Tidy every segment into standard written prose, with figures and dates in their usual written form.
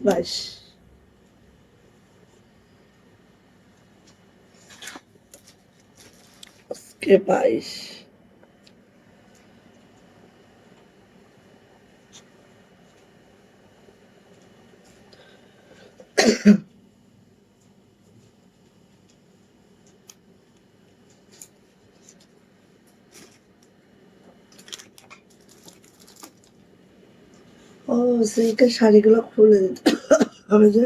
22 আজকে 22 ও সিল্কের শাড়িগুলো খুলে দিতে হবে যে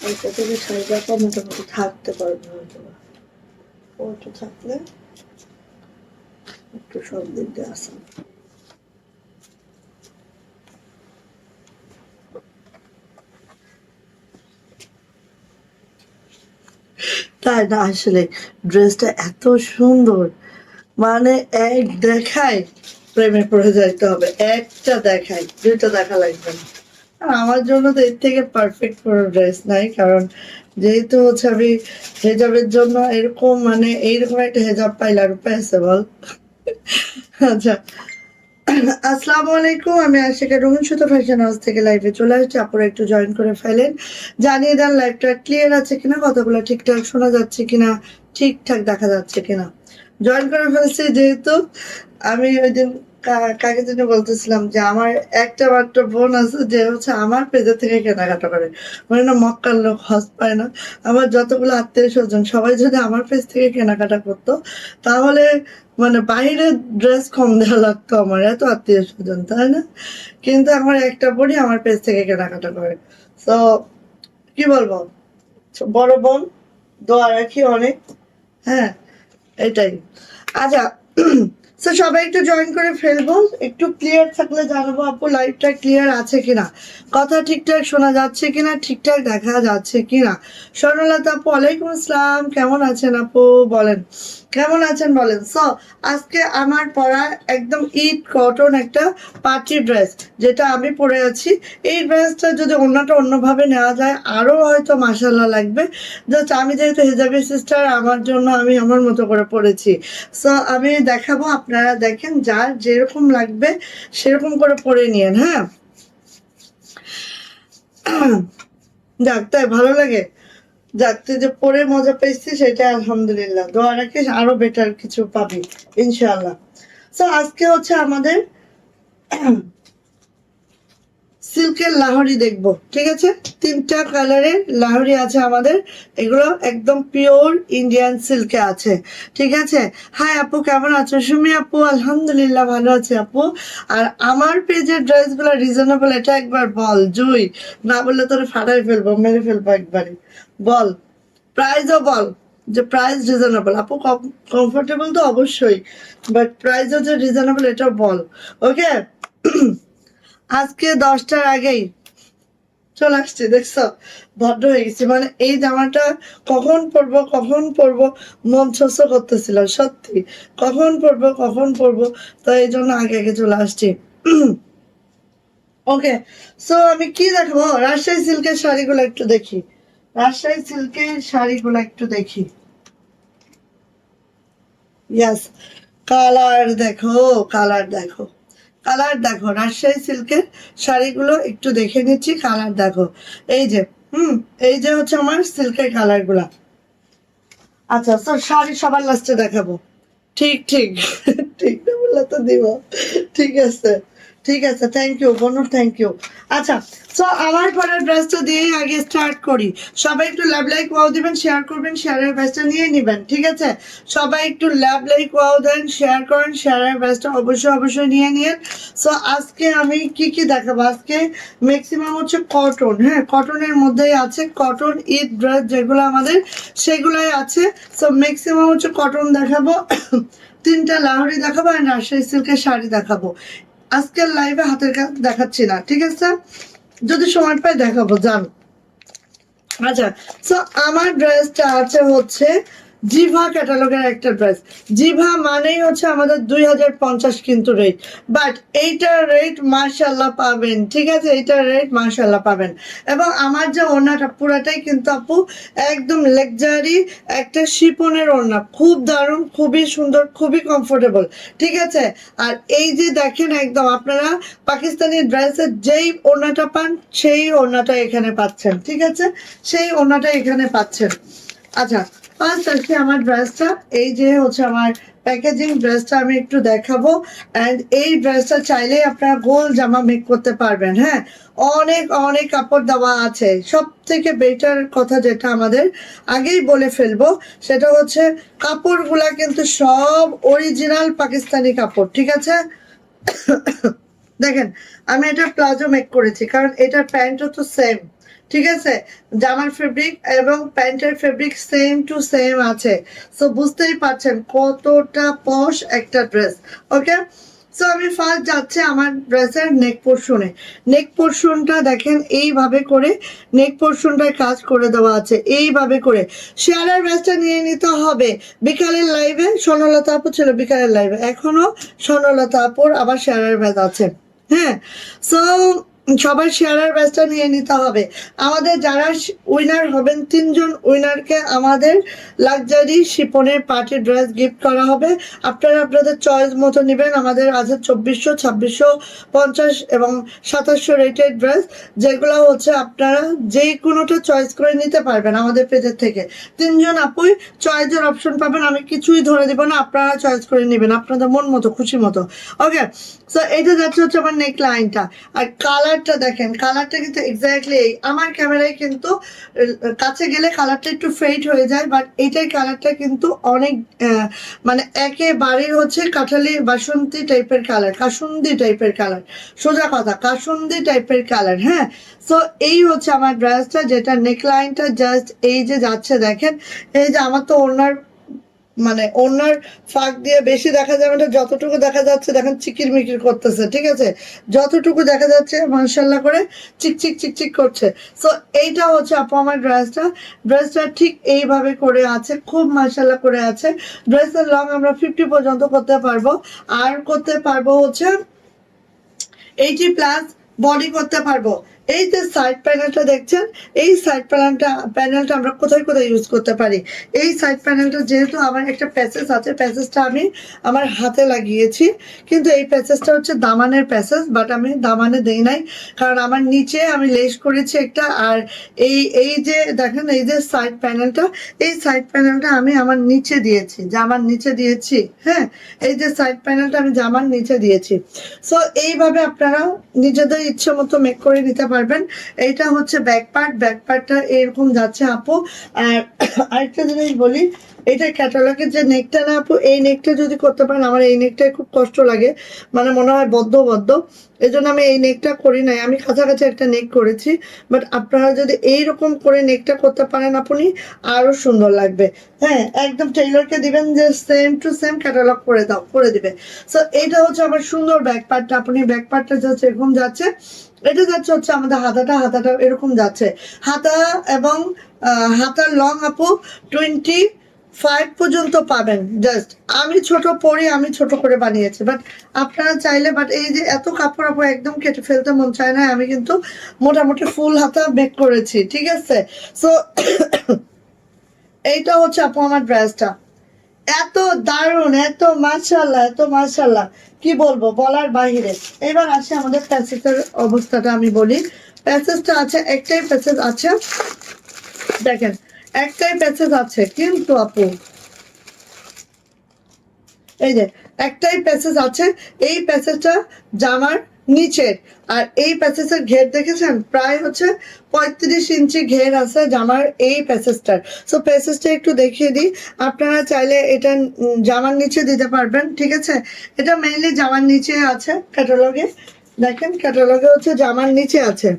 এটা থেকে শাড়িটা মোটামুটি থাকতে পারবে হয়তো, ওটা থাকলে একটু সব দিক দিয়ে আসা। তাই না, আসলে ড্রেসটা এত সুন্দর, মানে এক দেখায় প্রেমে পড়ে যাইতে হবে, একটা দেখায়, দুইটা দেখা লাগবে না। আর আমার জন্য তো এর থেকে পারফেক্ট কোনো ড্রেস নাই, কারণ যেহেতু হচ্ছে আমি হেজাবের জন্য এরকম মানে এইরকম একটা হেজাব পাইলার উপায় আছে বল। আচ্ছা, আসসালামু আলাইকুম, আমি আশিকা রুমিন সুতো ফ্যাশন হাউস থেকে লাইভে চলে আসছি। আপনারা একটু জয়েন করে ফেলেন, জানিয়ে দেন লাইভটা ক্লিয়ার আছে কিনা, কথাগুলো ঠিকঠাক শোনা যাচ্ছে কিনা, ঠিকঠাক দেখা যাচ্ছে কিনা। জয়েন করে ফেলছি যেহেতু, আমি ওই দিন কাকে জন্য বলতেছিলাম যে আমার একটা মাত্র বোন আছে যে হচ্ছে আমার পেজের থেকে কেনাকাটা করে, মানে না মক্কার লোক হজ পায় না। আমার যতগুলো আত্মীয় স্বজন সবাই যদি আমার পেজ থেকে কেনাকাটা করতো, তাহলে মানে বাইরে ড্রেস কম দেওয়া লাগতো আমার, এত আত্মীয় স্বজন, তাই না? কিন্তু আমার একটা বোনই আমার পেজ থেকে কেনাকাটা করে। তো কি বলবো, বড় বোন, দোয়া রাখি অনেক। হ্যাঁ, এটাই। আচ্ছা, তো সবাই একটু জয়েন করে ফেলবো, একটু ক্লিয়ার থাকলে জানাবো আপু লাইভটা ক্লিয়ার আছে কিনা, কথা ঠিকঠাক শোনা যাচ্ছে কিনা, ঠিকঠাক দেখা যাচ্ছে কিনা। স্বর্ণলতা আপু ওয়ালাইকুম আসসালাম, কেমন আছেন আপু, বলেন কেমন আছেন বলেন। সো আজকে আমার পরা একদম ঈদ কটন একটা পার্টি ড্রেস, যেটা আমি পরে আছি। এই ড্রেসটা যদি অন্যটা অন্যভাবে নেওয়া যায় আরো হয়তো মাসাল্লাহ লাগবে। জাস্ট আমি যেহেতু হিজাবি সিস্টার, আমার জন্য আমি আমার মতো করে পরেছি। সো আমি দেখাবো, আপনারা দেখেন, যার যেরকম লাগবে সেরকম করে পরে নিয়েন। হ্যাঁ, যাক তাই ভালো লাগে, যাক তুই যে পরে মজা পেয়েছিস সেটা আলহামদুলিল্লাহ, দোয়া রাখিস আরো বেটার কিছু পাবি ইনশাআল্লাহ। সো আজকে হচ্ছে আমাদের সিল্কের লাহরি দেখবো, ঠিক আছে? তিনটা কালারের লাহরি আছে আমাদের, এগুলো একদম পিওর ইন্ডিয়ান সিল্কে আছে, ঠিক আছে? হাই আপু, কেমন আছো? সুমি আপু আলহামদুলিল্লাহ ভালো আছে আপু। আর আমার পেজের ড্রেসগুলো রিজনেবল, এটা একবার বল জুই, না বললে তোর ফাটাই ফেলবো, মেরে ফেলবো একবারে। বল, প্রাইসও বল, যে প্রাইস রিজনেবল আপু, কমফোর্টেবল তো অবশ্যই, বাট প্রাইসও যে রিজনেবল এটাও বল। ওকে, আজকে 10টার আগেই চলে আসছে, দেখছো? ভদ্র হয়ে গেছি, মানে এই জামাটা কখন পরবো কখন পরবো মন ছচ্ছ করতেছিল সত্যি, কখন পরবো কখন পরবো, তো এই জন্য আগে আগে চলে আসছি। ওকে, সো আমি কি দেখবো, রাজশাহী সিল্কের শাড়িগুলো একটু দেখি, রাজশাহী সিল্কের শাড়িগুলো একটু দেখি। ইয়াস, কালার দেখো, কালার দেখো, কালার দেখো, রাজশাহী সিল্কের শাড়িগুলো একটু দেখে নিচ্ছি, কালার দেখো। এই যে, হুম, এই যে হচ্ছে আমার সিল্কের কালার গুলা, আচ্ছা, তো শাড়ি সবার লাস্টে দেখাবো। ঠিক ঠিক ঠিক না বললে তো দিব। ঠিক আছে, ঠিক আছে, থ্যাংক ইউ বনু, থ্যাংক ইউ। আচ্ছা, তো আমার পরের ড্রেসটা দিয়েই আগে স্টার্ট করি। সবাই একটু লাভ লাইক ওয়াও দিবেন, শেয়ার করবেন, শেয়ারের ব্যাচটা নিয়ে নেবেন, ঠিক আছে? সবাই একটু লাভ লাইক ওয়াও দেন, শেয়ার করেন, শেয়ারের ব্যাচটা অবশ্যই অবশ্যই নিয়ে নিন। সো আজকে আমি কি কি দেখাবো, আজকে ম্যাক্সিমাম হচ্ছে কটন, হ্যাঁ কটনের মধ্যেই আছে, কটন ঈদ ড্রেস যেগুলো আমাদের সেগুলোই আছে। সো ম্যাক্সিমাম হচ্ছে কটন দেখাবো, তিনটা লাহোরি দেখাবো আর রাজশাহী সিল্কের শাড়ি দেখাবো। আজকের লাইভে হাতের কাজ দেখাচ্ছি না, ঠিক আছে? যদি সময় পাই দেখাবো, জান। আচ্ছা, সো আমার ড্রেসটা আছে হচ্ছে জিভা ক্যাটালগের একটা ড্রেস। জিভা মানেই হচ্ছে আমাদের 2050 কিন্তু রেট, বাট এইটার রেট মার্শাল্লাহ পাবেন, ঠিক আছে? এইটার রেট মার্শাল্লাহ পাবেন। এবং আমার যে ওড়নাটা পুরাটাই কিন্তু আপু একদম লাক্সারি একটা শিপনের ওড়না, খুব দারুণ, খুবই সুন্দর, খুবই কমফোর্টেবল, ঠিক আছে? আর এই যে দেখেন একদম আপনারা পাকিস্তানি ড্রেসের যেই ওড়নাটা পান সেই ওড়নাটা এখানে পাচ্ছেন, ঠিক আছে? সেই ওড়নাটা এখানে পাচ্ছেন। আচ্ছা, ফার্স্ট আসছে আমার ড্রেসটা, এই যে হচ্ছে আমার প্যাকেজিং ড্রেসটা আমি একটু দেখাবো। অ্যান্ড এই ড্রেসটা চাইলেই আপনারা গোল জামা মেক করতে পারবেন, হ্যাঁ অনেক অনেক কাপড় দেওয়া আছে। সব থেকে বেটার কথা যেটা আমাদের আগেই বলে ফেলবো সেটা হচ্ছে কাপড়গুলা কিন্তু সব অরিজিনাল পাকিস্তানি কাপড়, ঠিক আছে? দেখেন, আমি এটা প্লাজো মেক করেছি কারণ এটার প্যান্টও তো সেম, ঠিক আছে? জামার ফেব্রিক এবং প্যান্টের ফেব্রিক সেম টু সেম আছে। সো বুঝতেই পারছেন কতটা পশ একটা ড্রেস। ওকে, সো আমি ফার্স্ট যাচ্ছে আমার ড্রেসের নেক পোর্শনে। নেক পোর্শনটা দেখেন এইভাবে করে নেক পোর্শনটায় কাজ করে দেওয়া আছে, এইভাবে করে। শেয়ারের ব্যাচটা নিয়ে নিতে হবে। বিকালের লাইভে স্বর্ণলতা আপু ছিল, বিকালের লাইভে এখনো স্বর্ণলতা আপুর আবার শেয়ারের ব্যাচ আছে, হ্যাঁ। সো সবার শেয়ারের ব্যাচটা নিয়ে নিতে হবে। আমাদের যারা উইনার হবেন, তিনজন উইনারকে আমাদের লাক্সারি শিপনের পার্টি ড্রেস গিফট করা হবে। আপনারা আপনাদের চয়েস মতো নেবেন। আমাদের আছে 2400, 2650 এবং 2700 রেটেড ড্রেস, যেগুলো হচ্ছে আপনারা যে কোনোটা চয়েস করে নিতে পারবেন আমাদের পেজের থেকে। তিনজন আপুই চয়েসের অপশন পাবেন, আমি কিছুই ধরে দিব না, আপনারা চয়েস করে নেবেন আপনাদের মন মতো, খুশি মতো। ওকে, সো এইটা যাচ্ছে হচ্ছে আমার নেক লাইনটা। আর কালারটা দেখেন, কালারটা কিন্তু এক্স্যাক্টলি আমার ক্যামেরায় কিন্তু কাছে গেলে কালারটা একটু ফেড হয়ে যায়, বাট এইটার কালারটা কিন্তু অনেক মানে একেবারেই হচ্ছে কাঠালি বাসন্তী টাইপের কালার, কাসুন্দি টাইপের কালার, সোজা কথা কাসুন্দি টাইপের কালার, হ্যাঁ। সো এই হচ্ছে আমার ড্রেসটা, যেটা নেকলাইনটা জাস্ট এই যে যাচ্ছে দেখেন। এই যে আমার তো ওনার মানে ওনার ফাঁক দিয়ে বেশি দেখা যাবে না, যতটুকু দেখা যাচ্ছে দেখেন চিকির মিকির করতেছে, ঠিক আছে? যতটুকু দেখা যাচ্ছে মাশাআল্লাহ করে চিকচিক চিকচিক করছে। সো এইটা হচ্ছে আপু আমার ড্রেসটা। ড্রেসটা ঠিক এইভাবে করে আছে, খুব মাশাআল্লাহ করে আছে। ড্রেসের লং আমরা 50 পর্যন্ত করতে পারবো, আর করতে পারবো হচ্ছে 80+ বডি করতে পারবো। এই যে সাইড প্যানেলটা দেখছেন, এই সাইড প্যানেলটা আমরা কোথায় কোথায় ইউজ করতে পারি। এই সাইড প্যানেলটা যেহেতু আমার একটা প্যাসেজ আছে, প্যাসেজটা আমি আমার হাতে লাগিয়েছি, কিন্তু এই প্যাসেজটা হচ্ছে দামানের প্যাসেজ, বাট আমি দামানে দেই নাই কারণ আমার নিচে আমি লেস করেছি একটা। আর এই যে দেখেন এই যে সাইড প্যানেলটা, এই সাইড প্যানেলটা আমি আমার নিচে দিয়েছি, জামার নিচে দিয়েছি, হ্যাঁ। এই যে সাইড প্যানেলটা আমি জামার নিচে দিয়েছি। সো এইভাবে আপনারা নিজেদের ইচ্ছে মতো মেক করে নিতে পারবেন। এইটা হচ্ছে ব্যাক পার্ট, ব্যাক পার্টটা এরকম যাচ্ছে আপু। আর আরেকটা জিনিস বলি, এটা ক্যাটালগের যে নেকটা না আপু, এই নেকটা যদি করতে পারেন, আমার এই নেকটায় খুব কষ্ট লাগে, মানে মনে হয় বদ্ধ বদ্ধ, এই জন্য আমি এই নেকটা করি নাই। আমি কাছাকাছি একটা নেক করেছি, বাট আপনারা যদি এইরকম করে নেকটা করতে পারেন আপনি আরো সুন্দর লাগবে, হ্যাঁ। একদম টেইলরকে দিবেন যে সেম টু সেম ক্যাটালগ করে দাও, করে দিবে। সো এইটা হচ্ছে আমার সুন্দর ব্যাক পার্টটা। আপনি ব্যাক পার্টটা যাচ্ছে এরকম যাচ্ছে, এটা যাচ্ছে হচ্ছে আমাদের হাতাটা এরকম যাচ্ছে। হাতা এবং হাতার লং আপু 25 পর্যন্ত পাবেন। জাস্ট আমি ছোট পরি, আমি ছোট করে বানিয়েছি, বাট আপনারা চাইলে, বাট এই যে এত কাপড় আপু একদম কেটে ফেলতে মন চায় না, আমি কিন্তু মোটামুটি ফুল হাতা বেক করেছি, ঠিক আছে? সো এইটা হচ্ছে আপু আমার ড্রেসটা, এত দারুণ, এত মাশাআল্লাহ, এত মাশাআল্লাহ, কি বলবো বলার বাহিরে। এবার আসে আমাদের প্যাসেজের অবস্থাটা আমি বলি। প্যাসেজটা আছে, একটাই প্যাসেজ আছে, দেখেন একটাই প্যাচেস আছে কিন্তু আপু, এই যে একটাই প্যাসেজ আছে, এই প্যাসেজটা জামার নিচের। আর এই প্যাসেজের ঘের দেখেছেন, প্রায় হচ্ছে 35 ইঞ্চি ঘের আছে জামার এই প্যাসেজটার। সো প্যাসেজটা একটু দেখিয়ে দিই, আপনারা চাইলে এটা জামার নিচে দিতে পারবেন, ঠিক আছে। এটা মেইনলি জামার নিচে আছে ক্যাটালগে, দেখেন ক্যাটালগে হচ্ছে জামার নিচে আছে,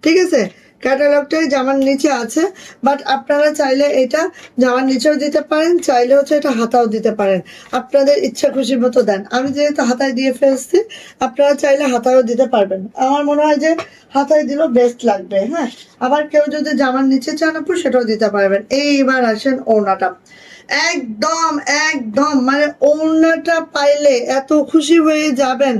ঠিক আছে। ক্যাটালগটাই জামার নিচে আছে, বাট আপনারা চাইলে এটা জামার নিচেও দিতে পারেন, চাইলে হচ্ছে এটা হাতাও দিতে পারেন, আপনাদের ইচ্ছা খুশি মতো দেন। আমি যেহেতু হাতায় দিয়ে ফেলছি, আপনারা চাইলে হাতায়ও দিতে পারবেন। আমার মনে হয় যে হাতায় দিলেও বেস্ট লাগবে। হ্যাঁ, আবার কেউ যদি জামার নিচে চান আপু, সেটাও দিতে পারবেন। এইবার আসেন ওড়নাটা, একদম একদম মানে ওড়নাটা পাইলে এত খুশি হয়ে যাবেন,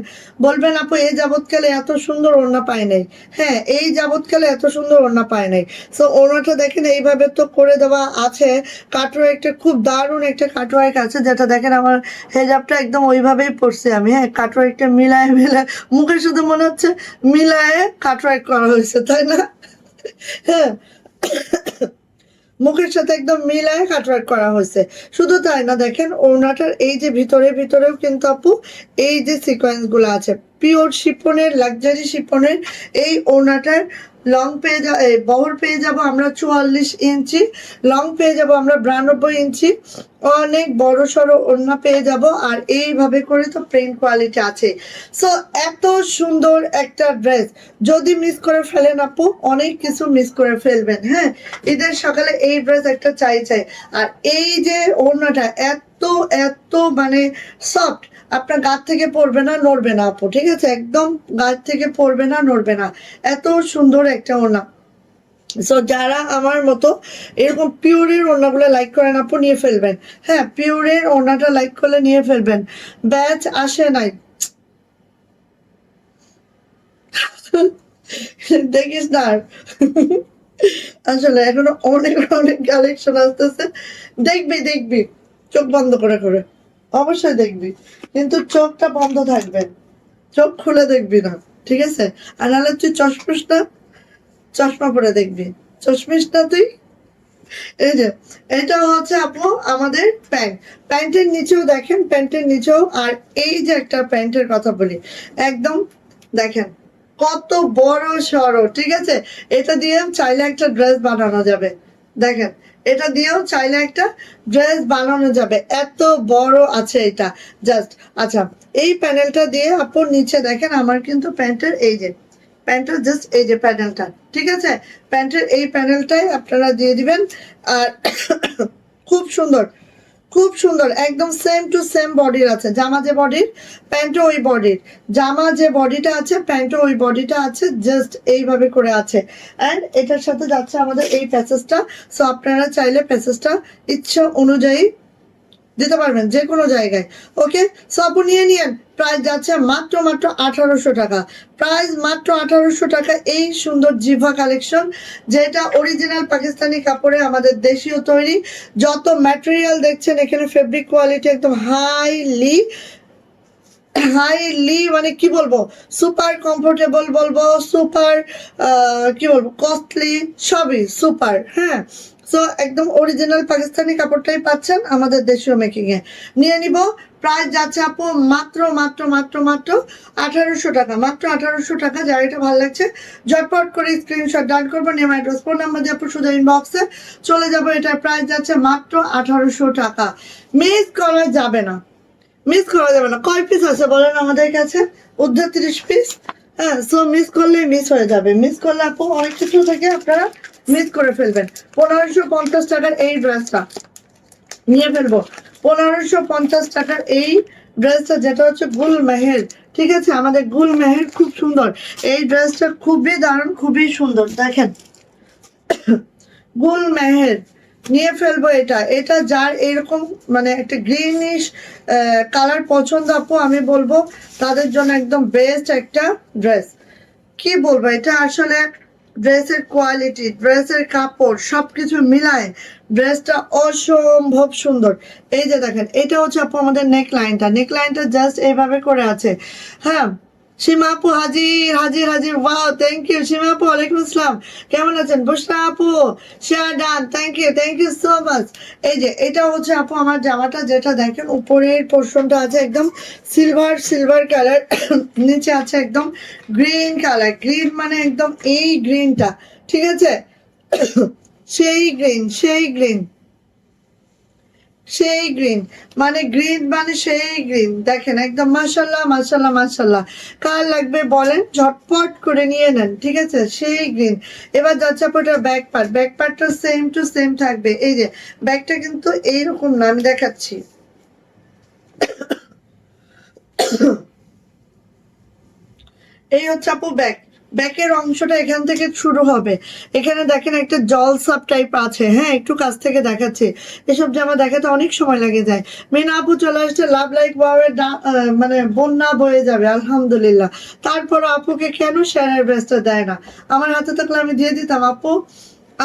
বলবেন আপু এই যাবৎকালে এত সুন্দর ওড়না পাই নাই। হ্যাঁ, এই যাবৎকালে এত সুন্দর ওড়না পাই নাই। সো ওড়নাটা দেখেন এইভাবে তো করে দেওয়া আছে, কাটওয়ার্কটা খুব দারুণ একটা কাটওয়ার্ক আছে, যেটা দেখেন আমার হেজাবটা একদম ওইভাবেই পরছি আমি। হ্যাঁ, কাটওয়ার্কটা মিলায় মিলায়, মুখে শুধু মনে হচ্ছে মিলায়ে কাটওয়ার্ক করা হয়েছে, তাই না? হ্যাঁ, মুখের সাথে একদম মিলায় কাটওয়ার্ক করা হয়েছে। শুধু তাই না, দেখেন ওড়নাটার এই যে ভিতরেও কিন্তু আপু এই যে সিকোয়েন্স গুলো আছে, পিওর শিপনের, লাক্সারি শিপনের এই ওড়নাটার লং পেয়ে যা বহর পেয়ে যাব আমরা 44 ইঞ্চি, লং পেয়ে যাব আমরা 92 ইঞ্চি, অনেক বড় সড়ো ওড়না পেয়ে যাব। আর এইভাবে করে তো প্রিন্ট কোয়ালিটি আছে। সো এত সুন্দর একটা ড্রেস যদি মিস করে ফেলেন আপু, অনেক কিছু মিস করে ফেলবেন। হ্যাঁ, ঈদের সকালে এই ড্রেস একটা চাই। আর এই যে ওড়নাটা এত এত মানে সফট, আপনার গা থেকে পড়বে না, নড়বে না আপু, ঠিক আছে, একদম গা থেকে পড়বে না, নড়বে না, এত সুন্দর একটা ওড়না। সো যারা আমার মতো এরকম পিওরের ওড়নাগুলো লাইক করেন আপু, নিয়ে ফেলবেন। হ্যাঁ, পিওরের ওড়নাটা লাইক করলে নিয়ে ফেলবেন। ব্যাচ আসে নাই দেখিস না আর। আসলে এখনো অনেক অনেক কালেকশন আসতেছে, দেখবি দেখবি চোখ বন্ধ করে করে, অবশ্যই দেখবি, কিন্তু চোখটা বন্ধ থাকবে, চোখ খুলে দেখবি না, ঠিক আছে। আর নাহলে তুই চশমিস না, চশমা পরে দেখবি, চশমিস না তুই। এই যে এটা হচ্ছে আপু আমাদের প্যান্ট, প্যান্টের নিচেও দেখেন, প্যান্টের নিচেও। আর এই যে একটা প্যান্টের কথা বলি, একদম দেখেন কত বড় সড়ো, ঠিক আছে। এটা দিয়েও চাইলে একটা ড্রেস বানানো যাবে, দেখেন এটা দিয়েও চাইলে একটা ড্রেস বানানো যাবে, এত বড় আছে এটা জাস্ট। আচ্ছা, এই প্যানেলটা দিয়ে আপু নিচে দেখেন আমার কিন্তু প্যান্টের এই যে প্যান্টের জাস্ট এই যে প্যানেলটা, ঠিক আছে, প্যান্টের এই প্যানেলটাই আপনারা দিয়ে দিবেন। আর খুব সুন্দর, খুব সুন্দর, একদম সেম টু সেম বডির আছে, জামা যে বডির প্যান্টও ওই বডির, জামা যে বডিটা আছে প্যান্টও ওই বডিটা আছে, জাস্ট এইভাবে করে আছে। অ্যান্ড এটার সাথে যাচ্ছে আমাদের এই প্যাসেজটা। সো আপনারা চাইলে প্যাসেজটা ইচ্ছা অনুযায়ী দিতে পারবেন যে কোনো জায়গায়। ওকে, সো আপু নিয়ে নিয়েন। প্রাইস যাচ্ছে মাত্র মাত্র 1800 টাকা, প্রাইস মাত্র 1800 টাকা। এই সুন্দর জিভা কালেকশন, যেটা অরিজিনাল পাকিস্তানি কাপড়ে আমাদের দেশীয় তৈরি। যত ম্যাটেরিয়াল দেখছেন এখানে, ফেব্রিক কোয়ালিটি একদম হাইলি হাইলি মানে কি বলবো, সুপার কমফোর্টেবল বলবো, সুপার কি বলবো, কস্টলি, সবই সুপার। হ্যাঁ, সো একদম অরিজিনাল পাকিস্তানি কাপড়টাই পাচ্ছেন আমাদের দেশীয় মেকিং এ। নিয়ে নিব, প্রাইস যাচ্ছে আপু মাত্র মাত্র মাত্র মাত্র 1800 টাকা, মাত্র 1800 টাকা। যার এটা ভালো লাগছে ঝটপট করে স্ক্রিনশট ডান করবো, নেম অ্যাড্রেস ফোন নাম্বার দিয়ে আপু শুধু ইনবক্সে চলে যাবো। এটার প্রাইস যাচ্ছে মাত্র 1800 টাকা, মিস করা যাবে না, মিস করা যাবে না। কয় পিস আছে বলেন আমাদের কাছে? ঊর্ধ্বে 30 পিস। হ্যাঁ, সো মিস করলে মিস হয়ে যাবে, মিস করলে আপু অনেক কিছু থেকে আপনারা মিস করে ফেলবেন। 1550 টাকার এই ড্রেসটা নিয়ে ফেলবো, 1550 টাকার এই ড্রেসটা, যেটা হচ্ছে গুল মেহের, ঠিক আছে, আমাদের গুল মেহের, খুব সুন্দর এই ড্রেসটা, খুবই দারুণ, খুবই সুন্দর। দেখেন গুল মেহের, নিয়ে ফেলবো এটা। এটা যার এরকম মানে একটা গ্রিনিশ কালার পছন্দ আপু, আমি বলবো তাদের জন্য একদম বেস্ট একটা ড্রেস। কি বলবো, এটা আসলে ড্রেসের কোয়ালিটি, ড্রেসের কাপড় সবকিছু মিলায় ড্রেসটা অসম্ভব সুন্দর। এই যে দেখেন, এটা হচ্ছে আপু আমাদের নেক লাইনটা, নেক লাইনটা জাস্ট এইভাবে করে আছে। হ্যাঁ, সীমা আপু হাজির হাজির হাজির, ওয়াও থ্যাংক ইউ সীমা আপু, ওয়ালাইকুম আসসালাম, কেমন আছেন? বুশরা আপু share done, thank you so much. এই যে এটা হচ্ছে আপু আমার জামাটা, যেটা দেখেন উপরের পোর্শনটা আছে একদম সিলভার সিলভার কালার, নিচে আছে একদম গ্রিন কালার, গ্রিন মানে একদম এই গ্রিনটা, ঠিক আছে? সেই গ্রিন সেই গ্রিন সেই গ্রিন, মানে গ্রিন মানে সেই গ্রিন, দেখেন একদম মাশাল্লাহ মাশাল্লাহ মাশাল্লাহ। কার লাগবে বলেন, ঝটপট করে নিয়ে নেন, ঠিক আছে? সেই গ্রিন। এবার যাচ্ছে আপনার ব্যাক পার্ট, ব্যাক পার্টটা সেম টু সেম থাকবে। এই যে ব্যাকটা কিন্তু এইরকম না, আমি দেখাচ্ছি। এই হচ্ছে আপু ব্যাক, ব্যাকের অংশটা এখান থেকে শুরু হবে। এখানে দেখেন একটা জল সাপ টাইপ আছে, হ্যাঁ একটু কাছ থেকে দেখাচ্ছি, এসব জামা দেখাতে অনেক সময় লেগে যায়। মেনা আপু চলে আসছে, লাভ লাইক ওয়াওয়ের মানে বন্যা বয়ে যাবে আলহামদুলিল্লাহ। তারপর আপুকে কেন শেয়ারের ব্রেসটা দেয় না? আমার হাতে থাকলে আমি দিয়ে দিতাম আপু।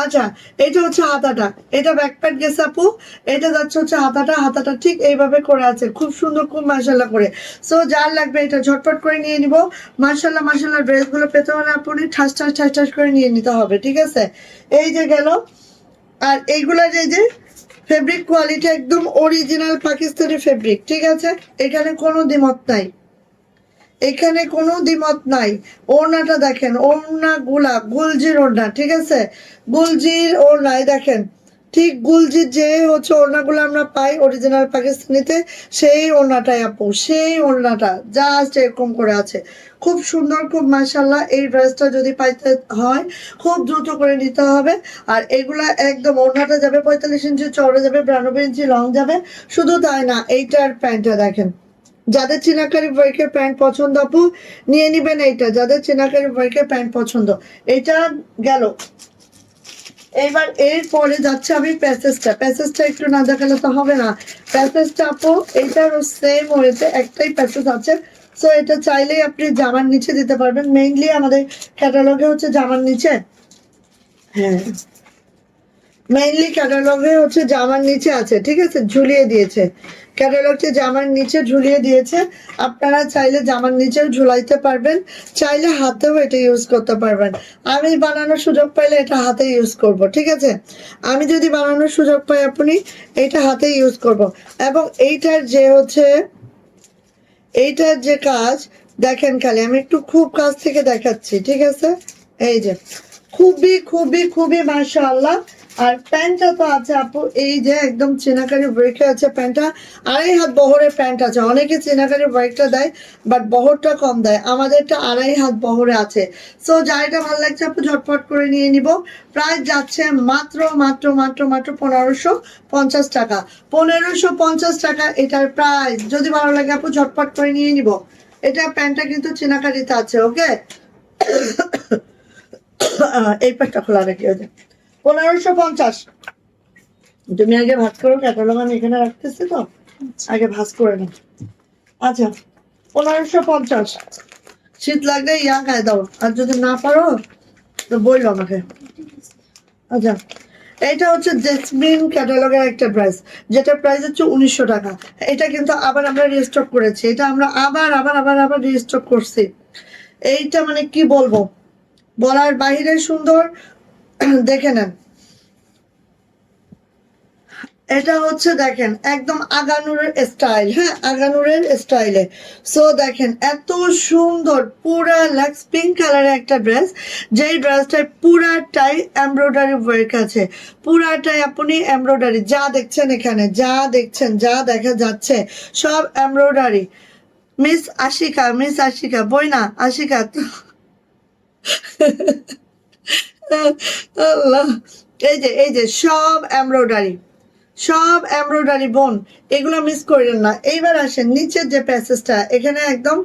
আচ্ছা, এটা হচ্ছে হাতাটা, এটা ব্যাকপ্যাক গেছে আপু, এটা যাচ্ছে হচ্ছে হাতাটা, হাতাটা ঠিক এইভাবে করে আছে, খুব সুন্দর, খুব মাশাল্লাহ করে। সো যার লাগবে এটা ঝটপট করে নিয়ে নিব। মাশাল্লাহ মাশাল্লাহ, ড্রেসগুলো পেতে হলে আপনি ঠাস ঠাস ঠাস ঠাস করে নিয়ে নিতে হবে, ঠিক আছে? এই যে গেল। আর এইগুলার এই যে ফেব্রিক কোয়ালিটি একদম অরিজিনাল পাকিস্তানি ফেব্রিক, ঠিক আছে? এখানে কোনো দ্বিমত নাই, এখানে কোনো দ্বিমত নাই। ওড়নাটা দেখেন, ওড়না গুলা গুলজির ওড়না, ঠিক আছে? গুলজির ওড়নায় দেখেন, ঠিক গুলজির যে হচ্ছে ওড়নাগুলো আমরা পাই অরিজিনাল পাকিস্তানিতে, সেই ওড়নাটাই আপু, সেই ওড়নাটা জাস্ট এরকম করে আছে, খুব সুন্দর, খুব মাশাল্লাহ। এই ড্রেসটা যদি পাইতে হয় খুব দ্রুত করে নিতে হবে। আর এগুলা একদম ওড়নাটা যাবে 45 ইঞ্চি চওড়া যাবে, 92 ইঞ্চি লং যাবে। শুধু তাই না, এইটার প্যান্টটা দেখেন, যাদের চিনাকারি ওয়ার্কের প্যান্ট পছন্দ আপু নিয়ে নিবেন এইটা, যাদের চিনাকারি ওয়ার্কের প্যান্ট পছন্দ। এটা গেল। এইবার এরপরে যাচ্ছে আমি প্যাসেজটা, প্যাসেজটা একটু না দেখালে তো হবে না। প্যাসেজটা আপু এইটারও সেম হয়েছে, একটাই প্যাসেজ আছে। সো এটা চাইলেই আপনি জামার নিচে দিতে পারবেন, মেইনলি আমাদের ক্যাটালগে হচ্ছে জামার নিচে, হ্যাঁ মেইনলি ক্যাটালগে হচ্ছে জামার নিচে আছে, ঠিক আছে? ঝুলিয়ে দিয়েছে, ক্যাটালগটি জামার নিচে ঝুলিয়ে দিয়েছে। আপনারা চাইলে জামার নিচেও ঝুলাইতে পারবেন, চাইলে হাতেও এটা ইউজ করতে পারবেন। আমি বানানোর সুযোগ পাইলে এটা হাতে ইউজ করব, ঠিক আছে? আমি যদি বানানোর সুযোগ পাই আপনি এটা হাতে ইউজ করব। এবং এইটার যে হচ্ছে এইটার যে কাজ দেখেন, খালি আমি একটু খুব কাছ থেকে দেখাচ্ছি, ঠিক আছে? এই যে খুবই খুবই খুবই মাশাআল্লাহ। আর প্যান্টটা তো আছে আপু, এই যে একদম চিনাকারি ব্রেকে আছে প্যান্টটা, 2.5 হাত বহরের প্যান্ট আছে। অনেকে চিনাকারি ব্রেকটা দেয় বাট বহরটা কম দেয়, আমাদেরটা 2.5 হাত বহরে আছে। সো যার এটা ভালো লাগছে আপু ঝটপট করে নিয়ে নিব। প্রাইস যাচ্ছে মাত্র মাত্র মাত্র মাত্র 1550 টাকা, 1550 টাকা এটার প্রাইস। যদি ভালো লাগে আপু ঝটপট করে নিয়ে নিব। এটা প্যান্টটা কিন্তু চিনাকারিতে আছে, ওকে? এই প্যান্টটা খোলা রাখি, ওই যে 1550। তুমি আগে ভাজ করো, ক্যাটালগ আমি এখানে রাখতেছি তো, আগে ভাজ করে নাও। আচ্ছা 1550, শীত লাগলে ইয়া খায় দাও, আর যদি না পারো তো বললো আমাকে। আচ্ছা, এটা হচ্ছে জেসমিন ক্যাটালগের একটা প্রাইস, যেটা প্রাইস হচ্ছে 1900 টাকা। এটা কিন্তু আবার আমরা রিস্টক করেছি, এটা আমরা আবার আবার আবার আবার রিস্টক করছি। এইটা মানে কি বলবো, বলার বাহিরে সুন্দর। দেখে নেন, এটা হচ্ছে দেখেন একদম আগানুরের স্টাইল, হ্যাঁ আগানুরের স্টাইলে। সো দেখেন এত সুন্দর, পুরা লাক্স পিঙ্ক কালারের একটা ড্রেস, যেই ড্রেসটায় পুরাটাই এমব্রয়ডারি ওয়ার্ক আছে, পুরাটাই আপনি এমব্রয়ডারি যা দেখছেন এখানে, যা দেখছেন, যা দেখা যাচ্ছে সব এমব্রয়ডারি। মিস আশিকা বই না আশিকা তো আল্লাহ, এই যে সব এমব্রয়ডারি, সব এমব্রয়ডারি বোন, এগুলো মিস করেন না। এইবার আসেন নিচের যে প্যাসেজটা, এখানে একদম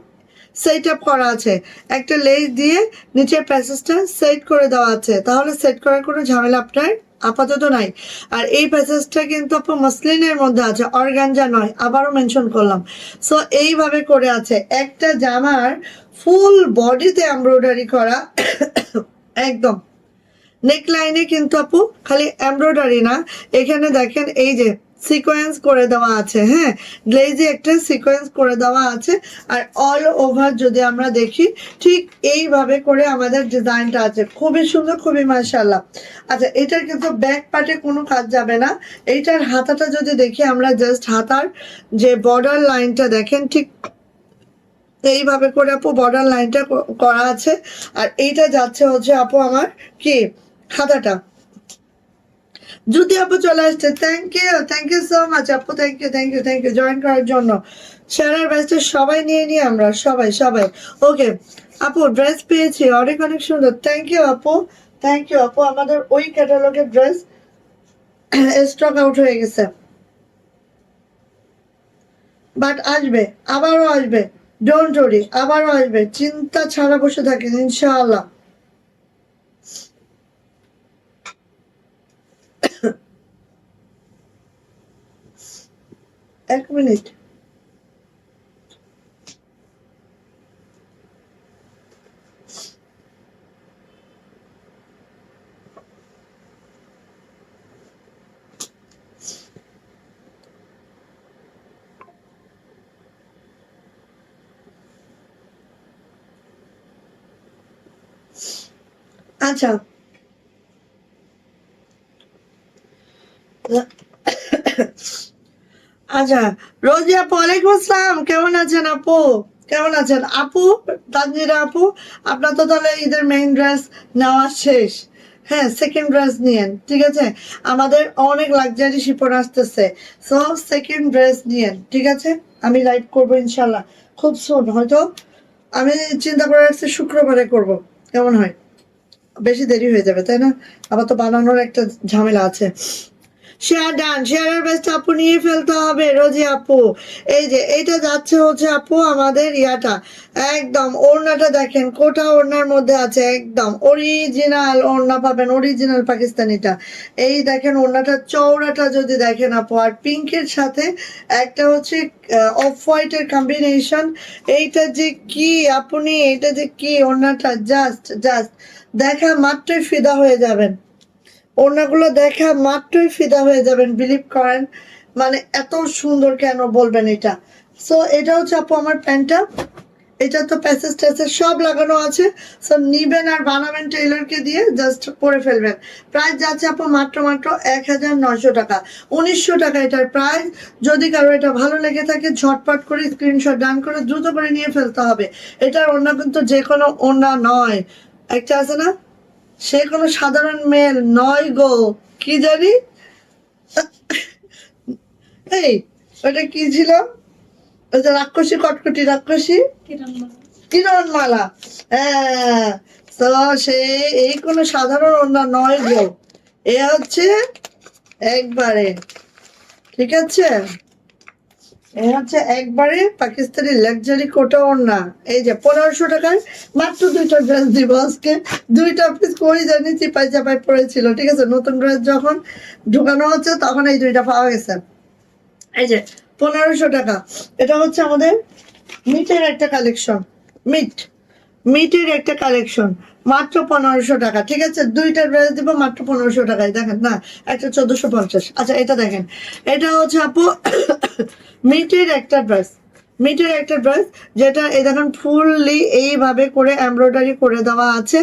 সেট আপ করা আছে, একটা লেস দিয়ে নিচের প্যাসেজটা সেট করে দেওয়া আছে, তাহলে সেট করার কোনো ঝামেলা আপনার আপাতত নাই। আর এই প্যাসেজটা কিন্তু আপনার মসলিনের মধ্যে আছে, অর্গানজা নয়, আবারও মেনশন করলাম। সো এইভাবে করে আছে, একটা জামার ফুল বডিতে এমব্রয়ডারি করা একদম। নেকলাইনে কিন্তু আপু খালি এমব্রয়ডারি না, এখানে দেখেন এই যে সিকোয়েন্স করে দেওয়া আছে, হ্যাঁ, গ্লেজি একটা সিকোয়েন্স করে দেওয়া আছে। আর অল ওভার যদি আমরা দেখি ঠিক এইভাবে করে আমাদের ডিজাইনটা আছে, খুবই সুন্দর, খুবই মাশাআল্লাহ। আচ্ছা, এটার কিন্তু ব্যাক পার্টে কোনো কাজ যাবে না। এইটার হাতাটা যদি দেখি আমরা, জাস্ট হাতার যে বর্ডার লাইনটা দেখেন ঠিক এইভাবে করে আপু বর্ডার লাইনটা করা আছে। আর এইটা যাচ্ছে হচ্ছে আপু আমার কি হাতাটা। জ্যোতি আপু চলে আসছে, থ্যাংক ইউ সো মাচ আপু, থ্যাংক ইউ জয়েন করার জন্য। শেয়ারের ব্যাচটা সবাই নিয়ে নিয়ে আমরা সবাই সবাই ওকে। আপু ড্রেস পেয়েছি, অনেক অনেক সুন্দর, থ্যাংক ইউ আপু, আমাদের ওই ক্যাটালগের ড্রেস স্টক আউট হয়ে গেছে, বাট আসবে, আবারও আসবে, ডোন্ট ওরি, আবারও আসবে, চিন্তা ছাড়া বসে থাকেন ইনশাআল্লাহ। এক মিনিট। আচ্ছা, আচ্ছা, রোজি আপু ওয়ালাইকুম আসসালাম, কেমন আছেন আপু, কেমন আছেন আপু? তানজিরা আপু, আপনার তো তাহলে ঈদের মেইন ড্রেস নেওয়া শেষ, হ্যাঁ, সেকেন্ড ড্রেস নিয়েন, ঠিক আছে? আমাদের অনেক লাক্সারি শিপন আসতেছে, সো সেকেন্ড ড্রেস নিয়েন, ঠিক আছে? আমি লাইভ করবো ইনশাল্লাহ খুব সুন, হয়তো আমি চিন্তা করে রাখছি শুক্রবারে করব, কেমন হয়? বেশি দেরি হয়ে যাবে তাই না, আবার তো বানানোর একটা ঝামেলা আছে। শেয়ার ডান, শেয়ারের বেস্ট আপু নিয়ে ফেলতে হবে রোজি আপু। এই যে এইটা যাচ্ছে হচ্ছে আপু আমাদের ইয়াটা, একদম ওড়নাটা দেখেন, কোটা ওড়নার মধ্যে আছে, একদম অরিজিনাল ওড়না পাবেন, অরিজিনাল পাকিস্তানিটা। এই দেখেন ওড়নাটা চওড়াটা যদি দেখেন আপু, আর পিঙ্কের সাথে একটা হচ্ছে অফ হোয়াইটের কম্বিনেশন। এইটা যে কি আপনি, এটা যে কি ওড়নাটা, জাস্ট জাস্ট দেখা মাত্রই ফিদা হয়ে যাবেন, ওড়নাগুলো দেখা মাত্রই ফিদা হয়ে যাবেন, বিলিভ করেন, মানে এত সুন্দর কেন বলবেন এটা। সো এটা হচ্ছে আপু আমার প্যান্টটা, এটা তো প্যাসেজ ট্যাসেজ সব লাগানো আছে। সো নিবেন আর বানাবেন টেইলরকে দিয়ে, জাস্ট পরে ফেলবেন। প্রাইস যাচ্ছে আপু মাত্র মাত্র 1900 টাকা, 1900 টাকা এটার প্রাইস। যদি কারো এটা ভালো লেগে থাকে ঝটপট করে স্ক্রিনশট ডান করে দ্রুত করে নিয়ে ফেলতে হবে। এটার ওড়না কিন্তু যে কোনো ওড়না নয়, একটা আছে না, সে কোনো সাধারণ মেয়ে নয় গো, কি জানি, এই ওটা কি ছিল, ওই যে রাক্ষসী কটকটি রাক্ষসী কিরণমালা, হ্যাঁ। তো সে এই কোনো সাধারণ ওড়না নয় গো, এ হচ্ছে একবারে, ঠিক আছে, এ হচ্ছে একবারে পাকিস্তানি লাক্সারি কোটা ওড়না। এই যে 1500 টাকায় মাত্র দুইটা ড্রেস দিব আজকে, দুইটা পিস করি জানি চিপাই চাপাই পড়েছিল, ঠিক আছে, নতুন ড্রেস যখন ঢুকানো হচ্ছে তখন এই দুইটা পাওয়া গেছে। এই যে 1500 টাকা, এটা হচ্ছে আমাদের মিটের একটা কালেকশন, মিট, মিটের একটা কালেকশন, মাত্র 1500 টাকা, ঠিক আছে, দুইটা ড্রেস দিব মাত্র 1500 টাকায়, দেখেন না, একটা 1450। আচ্ছা এটা দেখেন, এটা হচ্ছে আপু মিটের একটা ড্রেস, মিটের একটা ড্রেস, যেটা এই দেখেন ফুললি এইভাবে করে এমব্রয়ডারি করে দেওয়া আছে।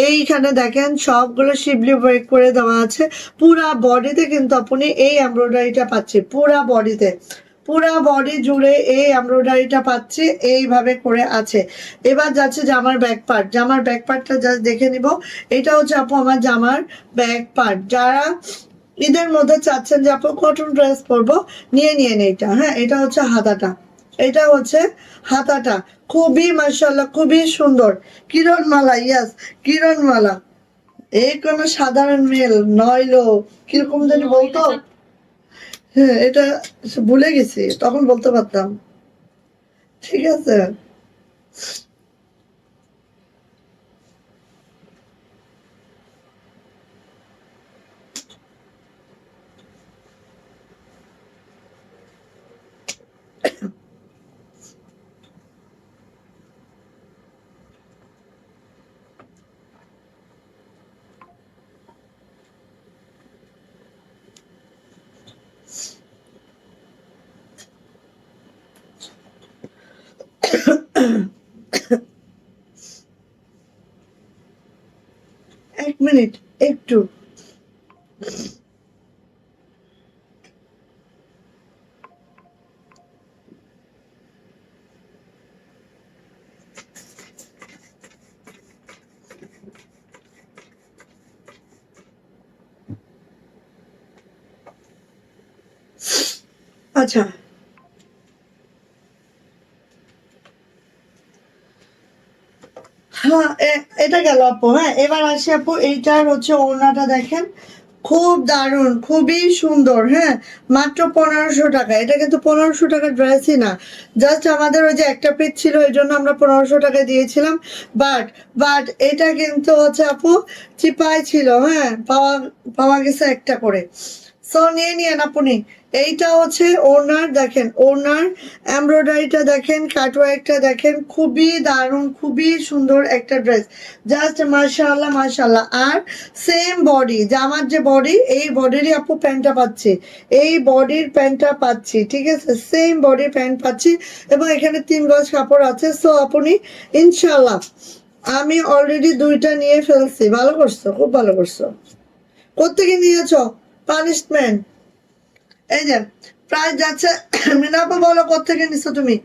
এইখানে দেখেন সবগুলো শিবলি ওয়ার্ক করে দেওয়া আছে, পুরা বডিতে কিন্তু আপনি এই এমব্রয়ডারিটা পাচ্ছি, পুরা বডিতে, পুরা বডি জুড়ে এই এমব্রয়ডারিটা পাচ্ছি, এইভাবে করে আছে। এবার যাচ্ছে জামার ব্যাক পার্ট, জামার ব্যাক পার্টটা জাস্ট দেখে নিব। এটা হচ্ছে আপু আমার জামার ব্যাক পার্ট, যারা ঈদের মধ্যে চাচ্ছেন যে আপু কটন ড্রেস পরবো, নিয়ে নিয়ে এইটা, হ্যাঁ, এটা হচ্ছে হাতাটা, এটা হচ্ছে হাতাটা, খুবই মাশাআল্লাহ খুবই সুন্দর, কিরণমালা, ইয়াস কিরণমালা, এই কোনো সাধারণ মেল নইলো, কিরকম জানি বলতো, হ্যাঁ এটা ভুলে গেছি, তখন বলতে পারতাম, ঠিক আছে। মিনিট একটু। আচ্ছা, হ্যাঁ এটা গেল আপু। হ্যাঁ, এবার আসি আপু, এইটার হচ্ছে ওড়নাটা দেখেন, খুব দারুণ, খুবই সুন্দর। হ্যাঁ, মাত্র 1500 টাকা। এটা কিন্তু 1500 টাকা ড্রেসই না, জাস্ট আমাদের ওই যে একটা পিস ছিল এই জন্য আমরা 1500 টাকা দিয়েছিলাম। বাট বাট এটা কিন্তু হচ্ছে আপু চিপাই ছিল। হ্যাঁ, পাওয়া পাওয়া গেছে একটা করে। সো নিয়ে নিয়েন আপনি। এইটা হচ্ছে ওনার, দেখেন ওনার এমব্রয়ডারিটা দেখেন, কাটওয়ার্কটা দেখেন, খুবই দারুণ, খুবই সুন্দর একটা ড্রেস। জাস্ট মাশাআল্লাহ মাশাআল্লাহ। আর সেম বডি, জামার যে বডি, এই বডিরই আপু প্যান্টটা পাচ্ছি, এই বডির প্যান্টটা পাচ্ছি, ঠিক আছে, সেম বডির প্যান্ট পাচ্ছি। এবং এখানে 3 গজ কাপড় আছে। সো আপনি ইনশাল্লাহ, আমি অলরেডি 2টা নিয়ে ফেলছি। ভালো করছো, খুব ভালো করছো। কোত্থেকে নিয়েছ? পানিশমেন্ট। এই যে প্রাইস যাচ্ছে, মিনাপা বলো কোত্থেকে নিছো তুমি?